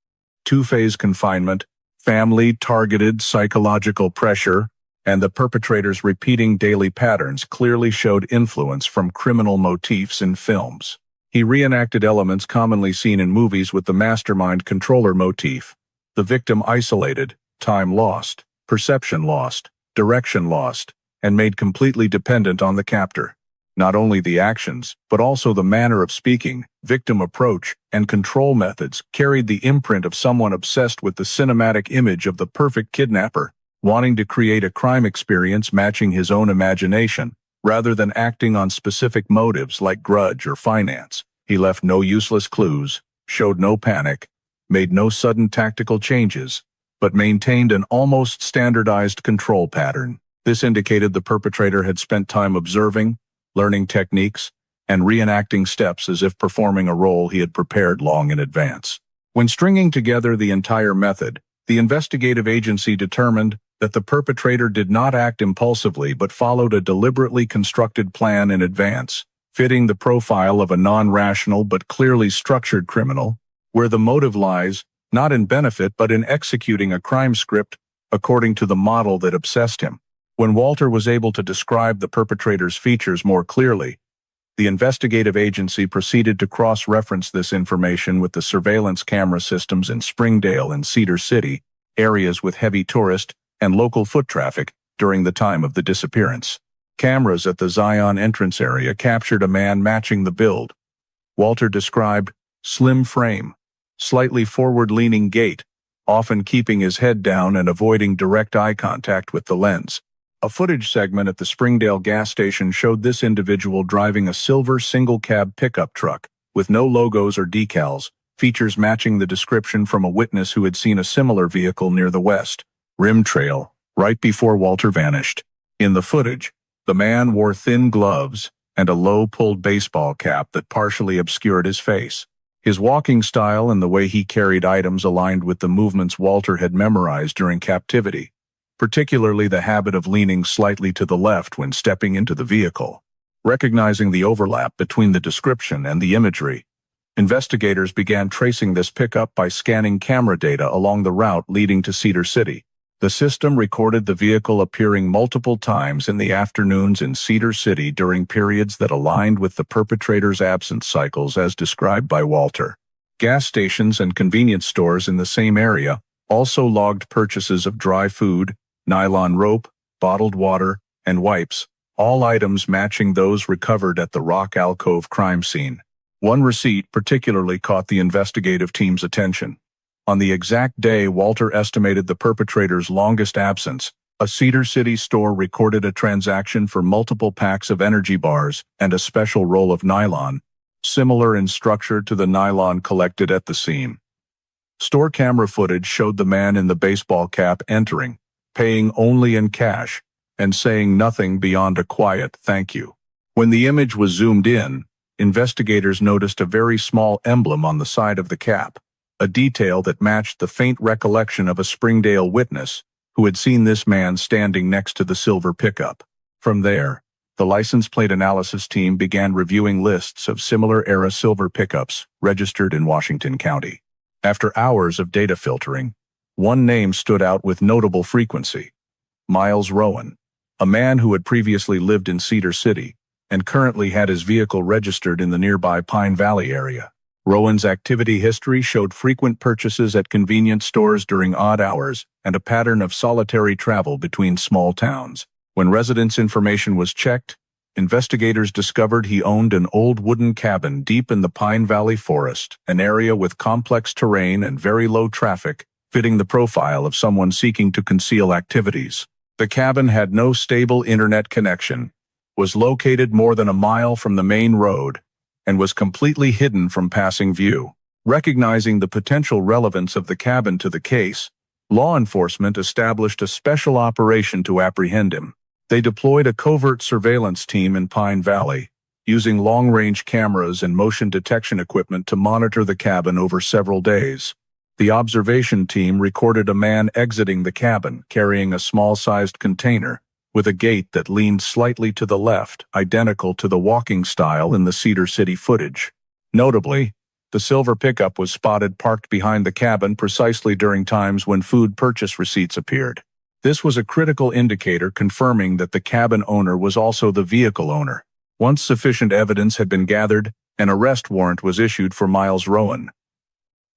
A: two-phase confinement, family-targeted psychological pressure, and the perpetrator's repeating daily patterns clearly showed influence from criminal motifs in films. He reenacted elements commonly seen in movies with the mastermind controller motif: the victim isolated, time lost, perception lost, direction lost, and made completely dependent on the captor. Not only the actions, but also the manner of speaking, victim approach, and control methods carried the imprint of someone obsessed with the cinematic image of the perfect kidnapper, wanting to create a crime experience matching his own imagination, rather than acting on specific motives like grudge or finance. He left no useless clues, showed no panic, made no sudden tactical changes, but maintained an almost standardized control pattern. This indicated the perpetrator had spent time observing, learning techniques, and reenacting steps as if performing a role he had prepared long in advance. When stringing together the entire method, the investigative agency determined that the perpetrator did not act impulsively but followed a deliberately constructed plan in advance, fitting the profile of a non-rational but clearly structured criminal, where the motive lies not in benefit but in executing a crime script according to the model that obsessed him. When Walter was able to describe the perpetrator's features more clearly, the investigative agency proceeded to cross-reference this information with the surveillance camera systems in Springdale and Cedar City, areas with heavy tourist and local foot traffic during the time of the disappearance. Cameras at the Zion entrance area captured a man matching the build. Walter described slim frame, slightly forward-leaning gait, often keeping his head down and avoiding direct eye contact with the lens. A footage segment at the Springdale gas station showed this individual driving a silver single-cab pickup truck, with no logos or decals, features matching the description from a witness who had seen a similar vehicle near the West Rim Trail, right before Walter vanished. In the footage, the man wore thin gloves and a low-pulled baseball cap that partially obscured his face. His walking style and the way he carried items aligned with the movements Walter had memorized during captivity, particularly the habit of leaning slightly to the left when stepping into the vehicle. Recognizing the overlap between the description and the imagery, investigators began tracing this pickup by scanning camera data along the route leading to Cedar City. The system recorded the vehicle appearing multiple times in the afternoons in Cedar City during periods that aligned with the perpetrator's absence cycles as described by Walter. Gas stations and convenience stores in the same area also logged purchases of dry food, nylon rope, bottled water, and wipes, all items matching those recovered at the Rock Alcove crime scene. One receipt particularly caught the investigative team's attention. On the exact day Walter estimated the perpetrator's longest absence, a Cedar City store recorded a transaction for multiple packs of energy bars and a special roll of nylon, similar in structure to the nylon collected at the scene. Store camera footage showed the man in the baseball cap entering, paying only in cash, and saying nothing beyond a quiet "thank you." When the image was zoomed in, investigators noticed a very small emblem on the side of the cap, a detail that matched the faint recollection of a Springdale witness who had seen this man standing next to the silver pickup. From there, the license plate analysis team began reviewing lists of similar-era silver pickups registered in Washington County. After hours of data filtering, one name stood out with notable frequency: Miles Rowan, a man who had previously lived in Cedar City and currently had his vehicle registered in the nearby Pine Valley area. Rowan's activity history showed frequent purchases at convenience stores during odd hours and a pattern of solitary travel between small towns. When residence information was checked, investigators discovered he owned an old wooden cabin deep in the Pine Valley forest, an area with complex terrain and very low traffic, fitting the profile of someone seeking to conceal activities. The cabin had no stable internet connection, was located more than a mile from the main road, and was completely hidden from passing view. Recognizing the potential relevance of the cabin to the case, law enforcement established a special operation to apprehend him. They deployed a covert surveillance team in Pine Valley, using long-range cameras and motion detection equipment to monitor the cabin over several days. The observation team recorded a man exiting the cabin carrying a small-sized container with a gait that leaned slightly to the left, identical to the walking style in the Cedar City footage. Notably, the silver pickup was spotted parked behind the cabin precisely during times when food purchase receipts appeared. This was a critical indicator confirming that the cabin owner was also the vehicle owner. Once sufficient evidence had been gathered, an arrest warrant was issued for Miles Rowan.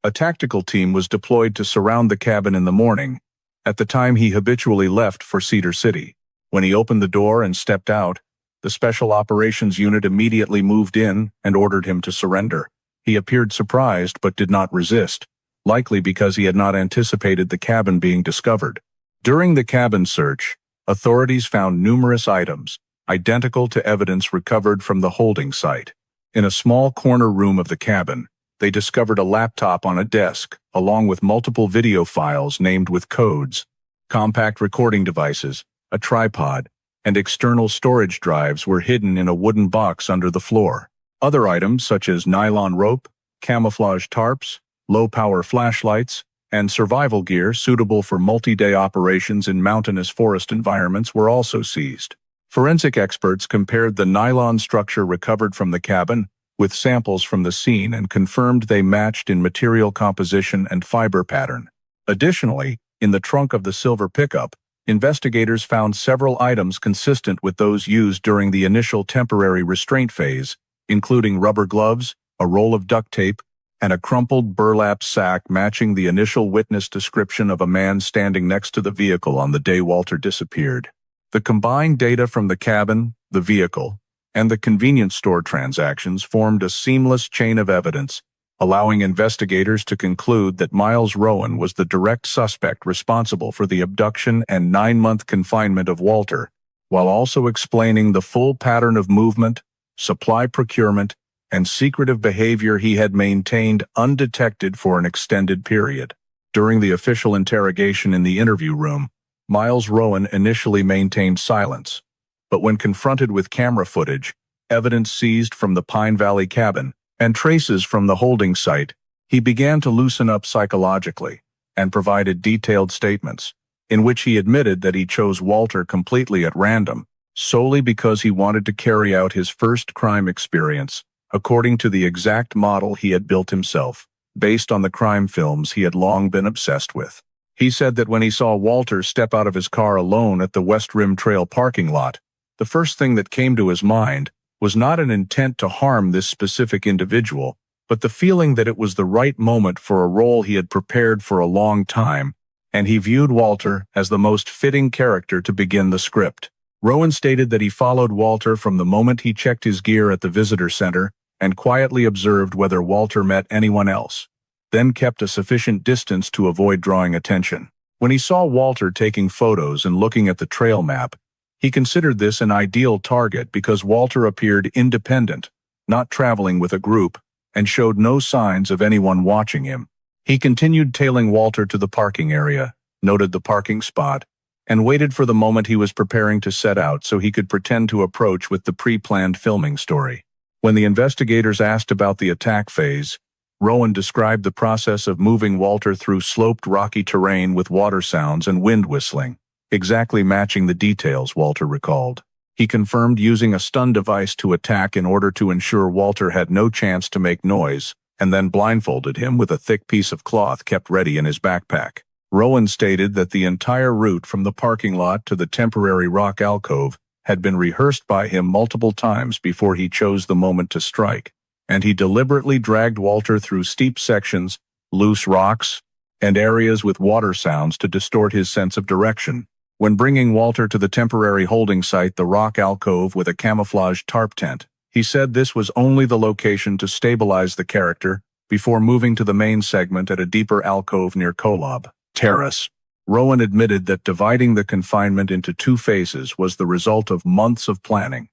A: A tactical team was deployed to surround the cabin in the morning, at the time he habitually left for Cedar City. When he opened the door and stepped out, the Special Operations Unit immediately moved in and ordered him to surrender. He appeared surprised but did not resist, likely because he had not anticipated the cabin being discovered. During the cabin search, authorities found numerous items, identical to evidence recovered from the holding site. In a small corner room of the cabin, they discovered a laptop on a desk, along with multiple video files named with codes, compact recording devices, a tripod, and external storage drives were hidden in a wooden box under the floor. Other items such as nylon rope, camouflage tarps, low-power flashlights, and survival gear suitable for multi-day operations in mountainous forest environments were also seized. Forensic experts compared the nylon structure recovered from the cabin with samples from the scene and confirmed they matched in material composition and fiber pattern. Additionally, in the trunk of the silver pickup, investigators found several items consistent with those used during the initial temporary restraint phase, including rubber gloves, a roll of duct tape, and a crumpled burlap sack matching the initial witness description of a man standing next to the vehicle on the day Walter disappeared. The combined data from the cabin, the vehicle, and the convenience store transactions formed a seamless chain of evidence, allowing investigators to conclude that Miles Rowan was the direct suspect responsible for the abduction and 9-month confinement of Walter, while also explaining the full pattern of movement, supply procurement, and secretive behavior he had maintained undetected for an extended period. During the official interrogation in the interview room, Miles Rowan initially maintained silence, but when confronted with camera footage, evidence seized from the Pine Valley cabin, and traces from the holding site, he began to loosen up psychologically and provided detailed statements, in which he admitted that he chose Walter completely at random, solely because he wanted to carry out his first crime experience, according to the exact model he had built himself, based on the crime films he had long been obsessed with. He said that when he saw Walter step out of his car alone at the West Rim Trail parking lot, the first thing that came to his mind was not an intent to harm this specific individual, but the feeling that it was the right moment for a role he had prepared for a long time, and he viewed Walter as the most fitting character to begin the script. Rowan stated that he followed Walter from the moment he checked his gear at the visitor center and quietly observed whether Walter met anyone else, then kept a sufficient distance to avoid drawing attention. When he saw Walter taking photos and looking at the trail map, he considered this an ideal target because Walter appeared independent, not traveling with a group, and showed no signs of anyone watching him. He continued tailing Walter to the parking area, noted the parking spot, and waited for the moment he was preparing to set out so he could pretend to approach with the pre-planned filming story. When the investigators asked about the attack phase, Rowan described the process of moving Walter through sloped rocky terrain with water sounds and wind whistling, exactly matching the details Walter recalled. He confirmed using a stun device to attack in order to ensure Walter had no chance to make noise, and then blindfolded him with a thick piece of cloth kept ready in his backpack. Rowan stated that the entire route from the parking lot to the temporary rock alcove had been rehearsed by him multiple times before he chose the moment to strike, and he deliberately dragged Walter through steep sections, loose rocks, and areas with water sounds to distort his sense of direction. When bringing Walter to the temporary holding site, the rock alcove with a camouflaged tarp tent, he said this was only the location to stabilize the character before moving to the main segment at a deeper alcove near Kolob Terrace. Rowan admitted that dividing the confinement into two phases was the result of months of planning,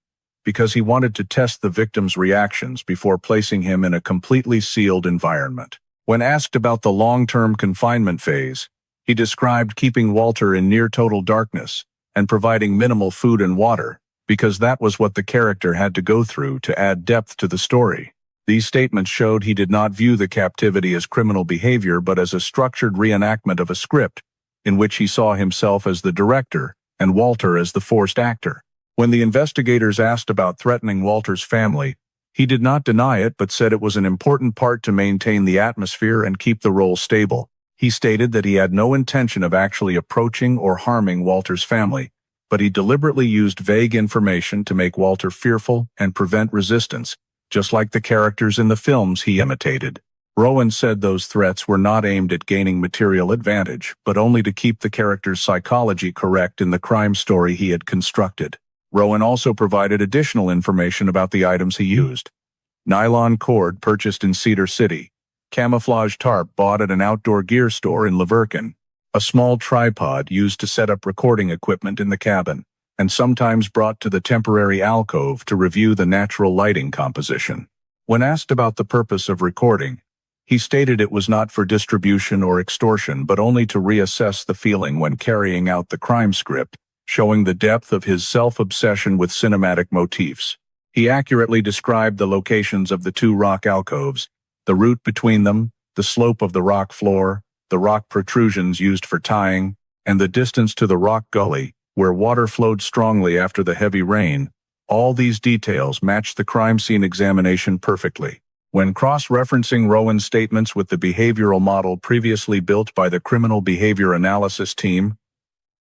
A: because he wanted to test the victim's reactions before placing him in a completely sealed environment. When asked about the long-term confinement phase, he described keeping Walter in near-total darkness and providing minimal food and water, because that was what the character had to go through to add depth to the story. These statements showed he did not view the captivity as criminal behavior but as a structured reenactment of a script, in which he saw himself as the director and Walter as the forced actor. When the investigators asked about threatening Walter's family, he did not deny it but said it was an important part to maintain the atmosphere and keep the role stable. He stated that he had no intention of actually approaching or harming Walter's family, but he deliberately used vague information to make Walter fearful and prevent resistance, just like the characters in the films he imitated. Rowan said those threats were not aimed at gaining material advantage, but only to keep the character's psychology correct in the crime story he had constructed. Rowan also provided additional information about the items he used. Nylon cord purchased in Cedar City, camouflage tarp bought at an outdoor gear store in Laverkin, a small tripod used to set up recording equipment in the cabin, and sometimes brought to the temporary alcove to review the natural lighting composition. When asked about the purpose of recording, he stated it was not for distribution or extortion but only to reassess the feeling when carrying out the crime script, showing the depth of his self-obsession with cinematic motifs. He accurately described the locations of the two rock alcoves, the route between them, the slope of the rock floor, the rock protrusions used for tying, and the distance to the rock gully, where water flowed strongly after the heavy rain. All these details matched the crime scene examination perfectly. When cross-referencing Rowan's statements with the behavioral model previously built by the criminal behavior analysis team,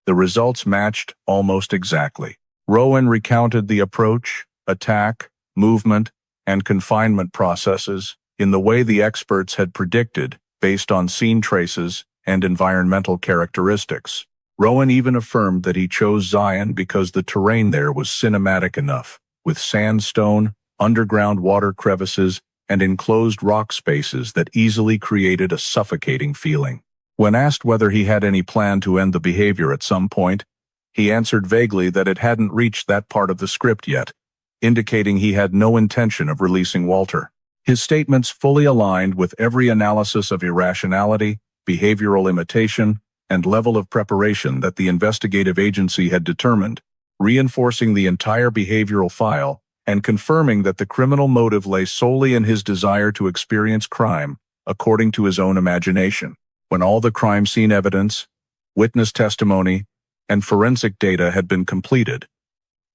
A: the results matched almost exactly. Rowan recounted the approach, attack, movement, and confinement processes in the way the experts had predicted, based on scene traces and environmental characteristics. Rowan even affirmed that he chose Zion because the terrain there was cinematic enough, with sandstone, underground water crevices, and enclosed rock spaces that easily created a suffocating feeling. When asked whether he had any plan to end the behavior at some point, he answered vaguely that it hadn't reached that part of the script yet, indicating he had no intention of releasing Walter. His statements fully aligned with every analysis of irrationality, behavioral imitation, and level of preparation that the investigative agency had determined, reinforcing the entire behavioral file and confirming that the criminal motive lay solely in his desire to experience crime, according to his own imagination. When all the crime scene evidence, witness testimony, and forensic data had been completed,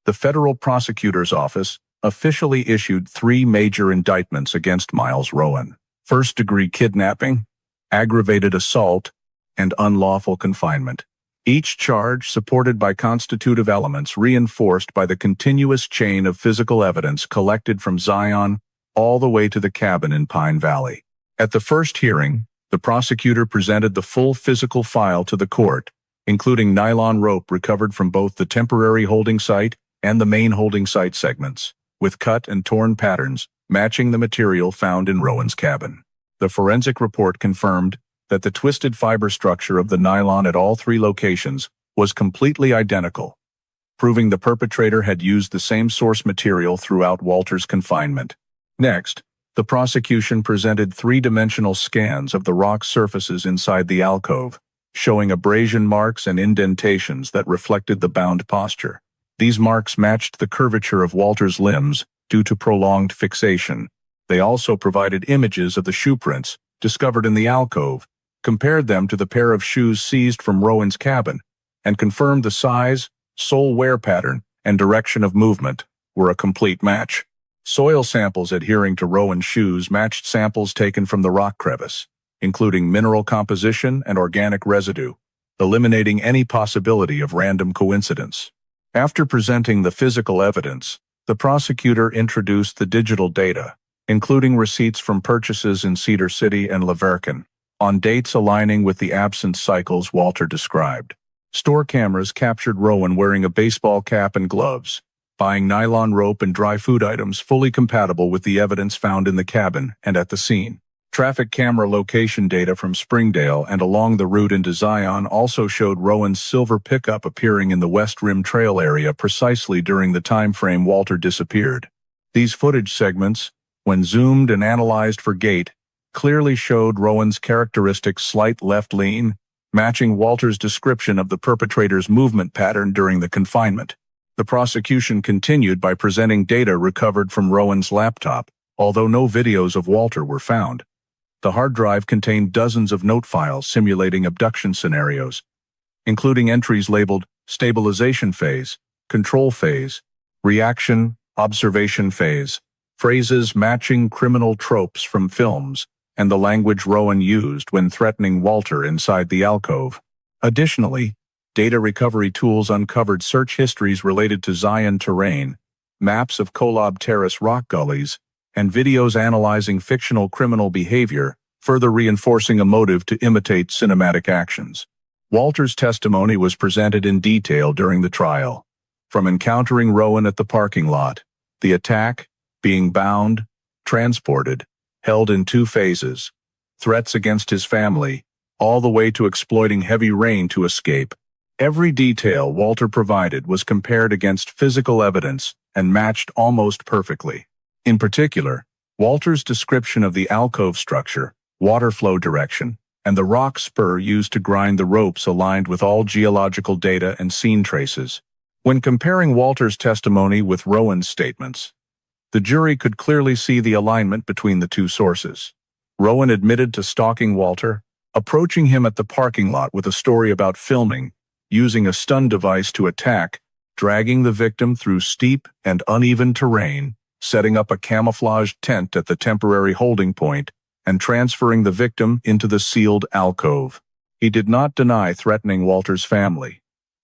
A: the federal prosecutor's office officially issued 3 major indictments against Miles Rowan: first-degree kidnapping, aggravated assault, and unlawful confinement. Each charge supported by constitutive elements reinforced by the continuous chain of physical evidence collected from Zion all the way to the cabin in Pine Valley. At the first hearing, the prosecutor presented the full physical file to the court, including nylon rope recovered from both the temporary holding site and the main holding site segments, with cut and torn patterns matching the material found in Rowan's cabin. The forensic report confirmed that the twisted fiber structure of the nylon at all 3 locations was completely identical, proving the perpetrator had used the same source material throughout Walter's confinement. Next, the prosecution presented 3-dimensional scans of the rock surfaces inside the alcove, showing abrasion marks and indentations that reflected the bound posture. These marks matched the curvature of Walter's limbs due to prolonged fixation. They also provided images of the shoe prints discovered in the alcove, compared them to the pair of shoes seized from Rowan's cabin, and confirmed the size, sole wear pattern, and direction of movement were a complete match. Soil samples adhering to Rowan's shoes matched samples taken from the rock crevice, including mineral composition and organic residue, eliminating any possibility of random coincidence. After presenting the physical evidence, the prosecutor introduced the digital data, including receipts from purchases in Cedar City and Laverton, on dates aligning with the absence cycles Walter described. Store cameras captured Rowan wearing a baseball cap and gloves, buying nylon rope and dry food items fully compatible with the evidence found in the cabin and at the scene. Traffic camera location data from Springdale and along the route into Zion also showed Rowan's silver pickup appearing in the West Rim Trail area precisely during the time frame Walter disappeared. These footage segments, when zoomed and analyzed for gait, clearly showed Rowan's characteristic slight left lean, matching Walter's description of the perpetrator's movement pattern during the confinement. The prosecution continued by presenting data recovered from Rowan's laptop, although no videos of Walter were found. The hard drive contained dozens of note files simulating abduction scenarios, including entries labeled stabilization phase, control phase, reaction, observation phase, phrases matching criminal tropes from films, and the language Rowan used when threatening Walter inside the alcove. Additionally, data recovery tools uncovered search histories related to Zion terrain, maps of Kolob Terrace rock gullies, and videos analyzing fictional criminal behavior, further reinforcing a motive to imitate cinematic actions. Walter's testimony was presented in detail during the trial, from encountering Rowan at the parking lot, the attack, being bound, transported, held in 2 phases, threats against his family, all the way to exploiting heavy rain to escape. Every detail Walter provided was compared against physical evidence and matched almost perfectly. In particular, Walter's description of the alcove structure, water flow direction, and the rock spur used to grind the ropes aligned with all geological data and scene traces. When comparing Walter's testimony with Rowan's statements, the jury could clearly see the alignment between the 2 sources. Rowan admitted to stalking Walter, approaching him at the parking lot with a story about filming, using a stun device to attack, dragging the victim through steep and uneven terrain, setting up a camouflaged tent at the temporary holding point, and transferring the victim into the sealed alcove. He did not deny threatening Walter's family,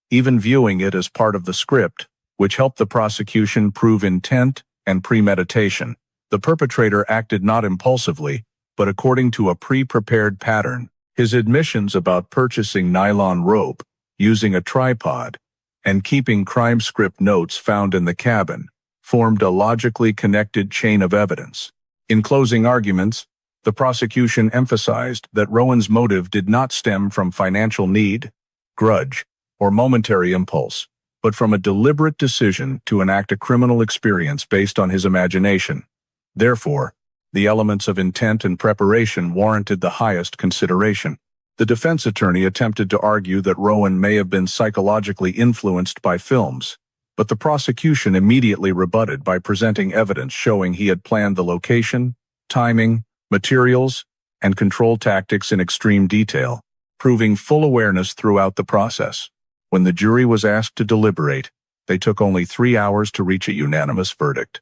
A: even viewing it as part of the script, which helped the prosecution prove intent and premeditation. The perpetrator acted not impulsively, but according to a pre-prepared pattern. His admissions about purchasing nylon rope, using a tripod, and keeping crime script notes found in the cabin formed a logically connected chain of evidence. In closing arguments, the prosecution emphasized that Rowan's motive did not stem from financial need, grudge, or momentary impulse, but from a deliberate decision to enact a criminal experience based on his imagination. Therefore, the elements of intent and preparation warranted the highest consideration. The defense attorney attempted to argue that Rowan may have been psychologically influenced by films, but the prosecution immediately rebutted by presenting evidence showing he had planned the location, timing, materials, and control tactics in extreme detail, proving full awareness throughout the process. When the jury was asked to deliberate, they took only 3 hours to reach a unanimous verdict.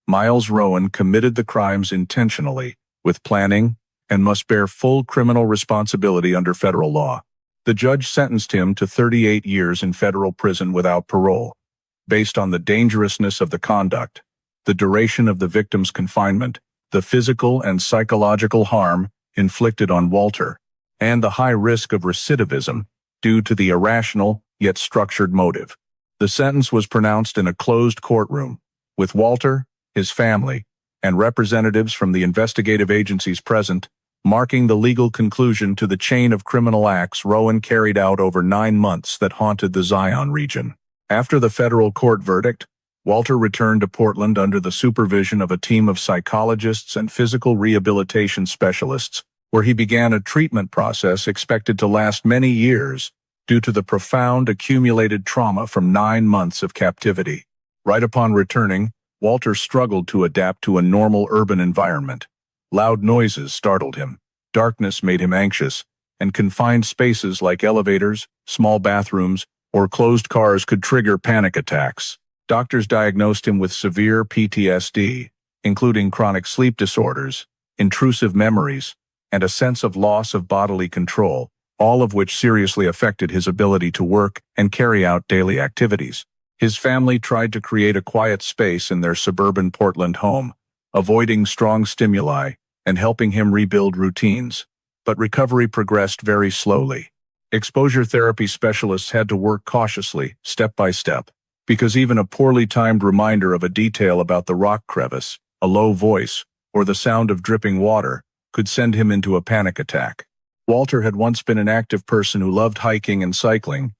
A: Miles Rowan committed the crimes intentionally, with planning, and must bear full criminal responsibility under federal law. The judge sentenced him to 38 years in federal prison without parole, based on the dangerousness of the conduct, the duration of the victim's confinement, the physical and psychological harm inflicted on Walter, and the high risk of recidivism due to the irrational yet structured motive. The sentence was pronounced in a closed courtroom, with Walter, his family, and representatives from the investigative agencies present, marking the legal conclusion to the chain of criminal acts Rowan carried out over 9 months that haunted the Zion region. After the federal court verdict, Walter returned to Portland under the supervision of a team of psychologists and physical rehabilitation specialists, where he began a treatment process expected to last many years due to the profound accumulated trauma from 9 months of captivity. Right upon returning, Walter struggled to adapt to a normal urban environment. Loud noises startled him, darkness made him anxious, and confined spaces like elevators, small bathrooms, or closed cars could trigger panic attacks. Doctors diagnosed him with severe PTSD, including chronic sleep disorders, intrusive memories, and a sense of loss of bodily control, all of which seriously affected his ability to work and carry out daily activities. His family tried to create a quiet space in their suburban Portland home, avoiding strong stimuli and helping him rebuild routines, but recovery progressed very slowly. Exposure therapy specialists had to work cautiously, step by step, because even a poorly timed reminder of a detail about the rock crevice, a low voice, or the sound of dripping water could send him into a panic attack. Walter had once been an active person who loved hiking and cycling,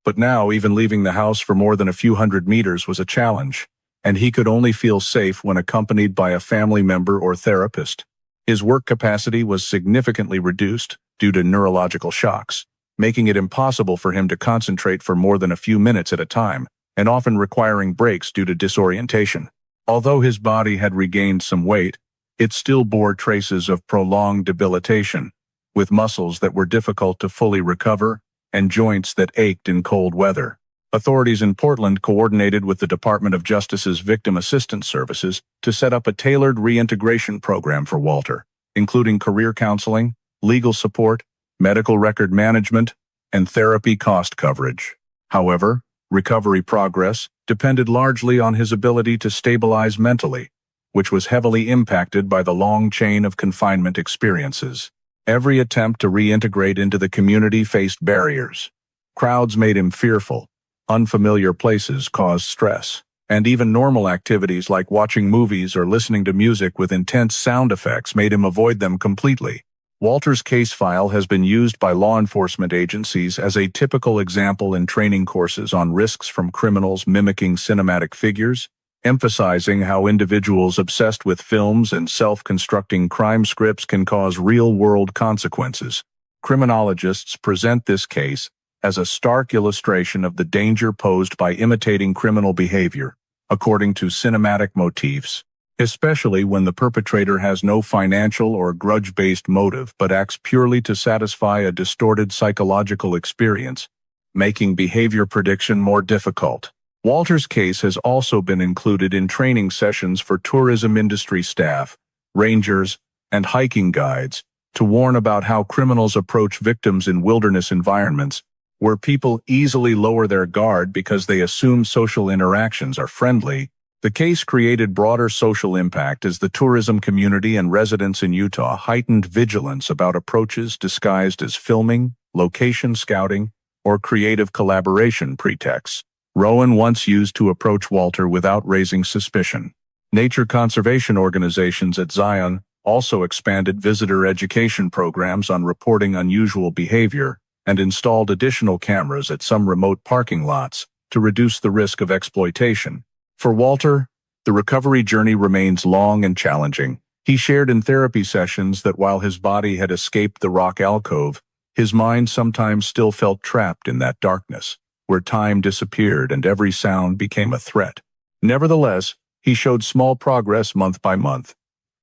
A: but now even leaving the house for more than a few hundred meters was a challenge, and he could only feel safe when accompanied by a family member or therapist. His work capacity was significantly reduced due to neurological shocks, making it impossible for him to concentrate for more than a few minutes at a time, and often requiring breaks due to disorientation. Although his body had regained some weight, it still bore traces of prolonged debilitation, with muscles that were difficult to fully recover and joints that ached in cold weather. Authorities in Portland coordinated with the Department of Justice's Victim Assistance Services to set up a tailored reintegration program for Walter, including career counseling, legal support, medical record management, and therapy cost coverage. However, recovery progress depended largely on his ability to stabilize mentally, which was heavily impacted by the long chain of confinement experiences. Every attempt to reintegrate into the community faced barriers. Crowds made him fearful. Unfamiliar places caused stress, and even normal activities like watching movies or listening to music with intense sound effects made him avoid them completely. Walter's case file has been used by law enforcement agencies as a typical example in training courses on risks from criminals mimicking cinematic figures, emphasizing how individuals obsessed with films and self-constructing crime scripts can cause real-world consequences. Criminologists present this case as a stark illustration of the danger posed by imitating criminal behavior, according to cinematic motifs, especially when the perpetrator has no financial or grudge-based motive but acts purely to satisfy a distorted psychological experience, making behavior prediction more difficult. Walter's case has also been included in training sessions for tourism industry staff, rangers, and hiking guides to warn about how criminals approach victims in wilderness environments, where people easily lower their guard because they assume social interactions are friendly. The case created broader social impact as the tourism community and residents in Utah heightened vigilance about approaches disguised as filming, location scouting, or creative collaboration pretexts Rowan once used to approach Walter without raising suspicion. Nature conservation organizations at Zion also expanded visitor education programs on reporting unusual behavior and installed additional cameras at some remote parking lots to reduce the risk of exploitation. For Walter, the recovery journey remains long and challenging. He shared in therapy sessions that while his body had escaped the rock alcove, his mind sometimes still felt trapped in that darkness, where time disappeared and every sound became a threat. Nevertheless, he showed small progress month by month.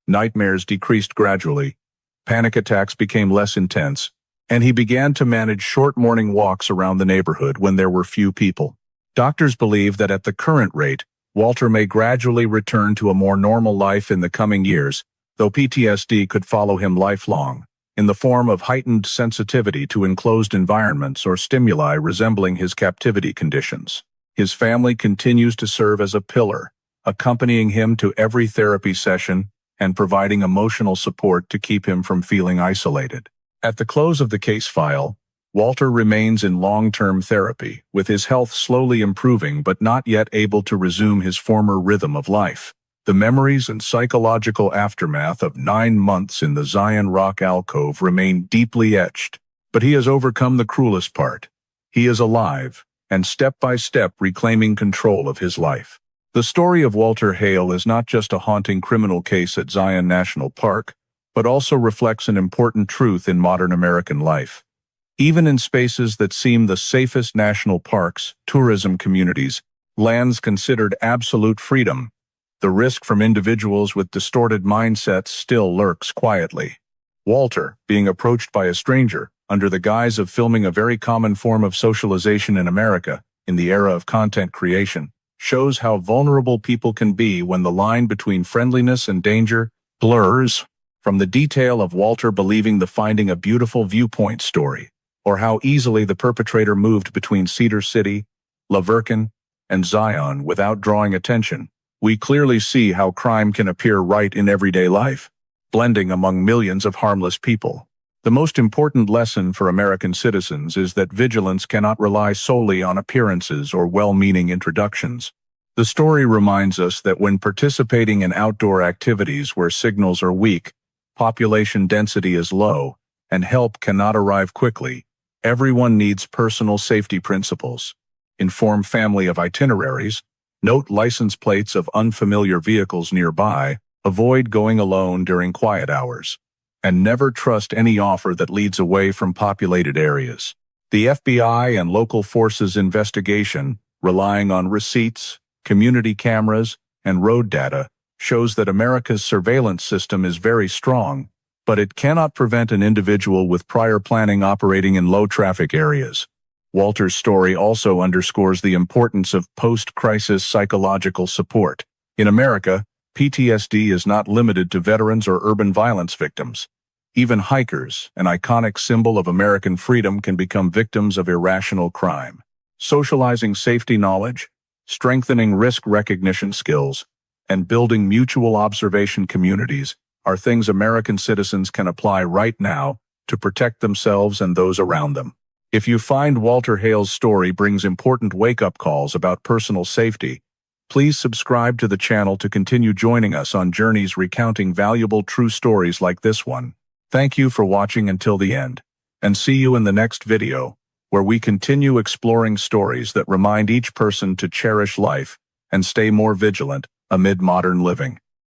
A: Nightmares decreased gradually, panic attacks became less intense, and he began to manage short morning walks around the neighborhood when there were few people. Doctors believe that at the current rate, Walter may gradually return to a more normal life in the coming years, though PTSD could follow him lifelong, in the form of heightened sensitivity to enclosed environments or stimuli resembling his captivity conditions. His family continues to serve as a pillar, accompanying him to every therapy session and providing emotional support to keep him from feeling isolated. At the close of the case file, Walter remains in long-term therapy, with his health slowly improving but not yet able to resume his former rhythm of life. The memories and psychological aftermath of 9 months in the Zion Rock alcove remain deeply etched, but he has overcome the cruelest part. He is alive, and step by step reclaiming control of his life. The story of Walter Hale is not just a haunting criminal case at Zion National Park, but also reflects an important truth in modern American life. Even in spaces that seem the safest national parks, tourism communities, lands considered absolute freedom, the risk from individuals with distorted mindsets still lurks quietly. Walter, being approached by a stranger, under the guise of filming a very common form of socialization in America, in the era of content creation, shows how vulnerable people can be when the line between friendliness and danger blurs. From the detail of Walter believing the Finding a Beautiful Viewpoint story, or how easily the perpetrator moved between Cedar City, La Verkin, and Zion without drawing attention, we clearly see how crime can appear right in everyday life, blending among millions of harmless people. The most important lesson for American citizens is that vigilance cannot rely solely on appearances or well-meaning introductions. The story reminds us that when participating in outdoor activities where signals are weak, population density is low, and help cannot arrive quickly, everyone needs personal safety principles. Inform family of itineraries, note license plates of unfamiliar vehicles nearby, avoid going alone during quiet hours, and never trust any offer that leads away from populated areas. The FBI and local forces investigation, relying on receipts, community cameras, and road data, shows that America's surveillance system is very strong, but it cannot prevent an individual with prior planning operating in low-traffic areas. Walter's story also underscores the importance of post-crisis psychological support. In America, PTSD is not limited to veterans or urban violence victims. Even hikers, an iconic symbol of American freedom, can become victims of irrational crime. Socializing safety knowledge, strengthening risk recognition skills, and building mutual observation communities are things American citizens can apply right now to protect themselves and those around them. If you find Walter Hale's story brings important wake-up calls about personal safety, please subscribe to the channel to continue joining us on journeys recounting valuable true stories like this one. Thank you for watching until the end, and see you in the next video, where we continue exploring stories that remind each person to cherish life and stay more vigilant amid modern living.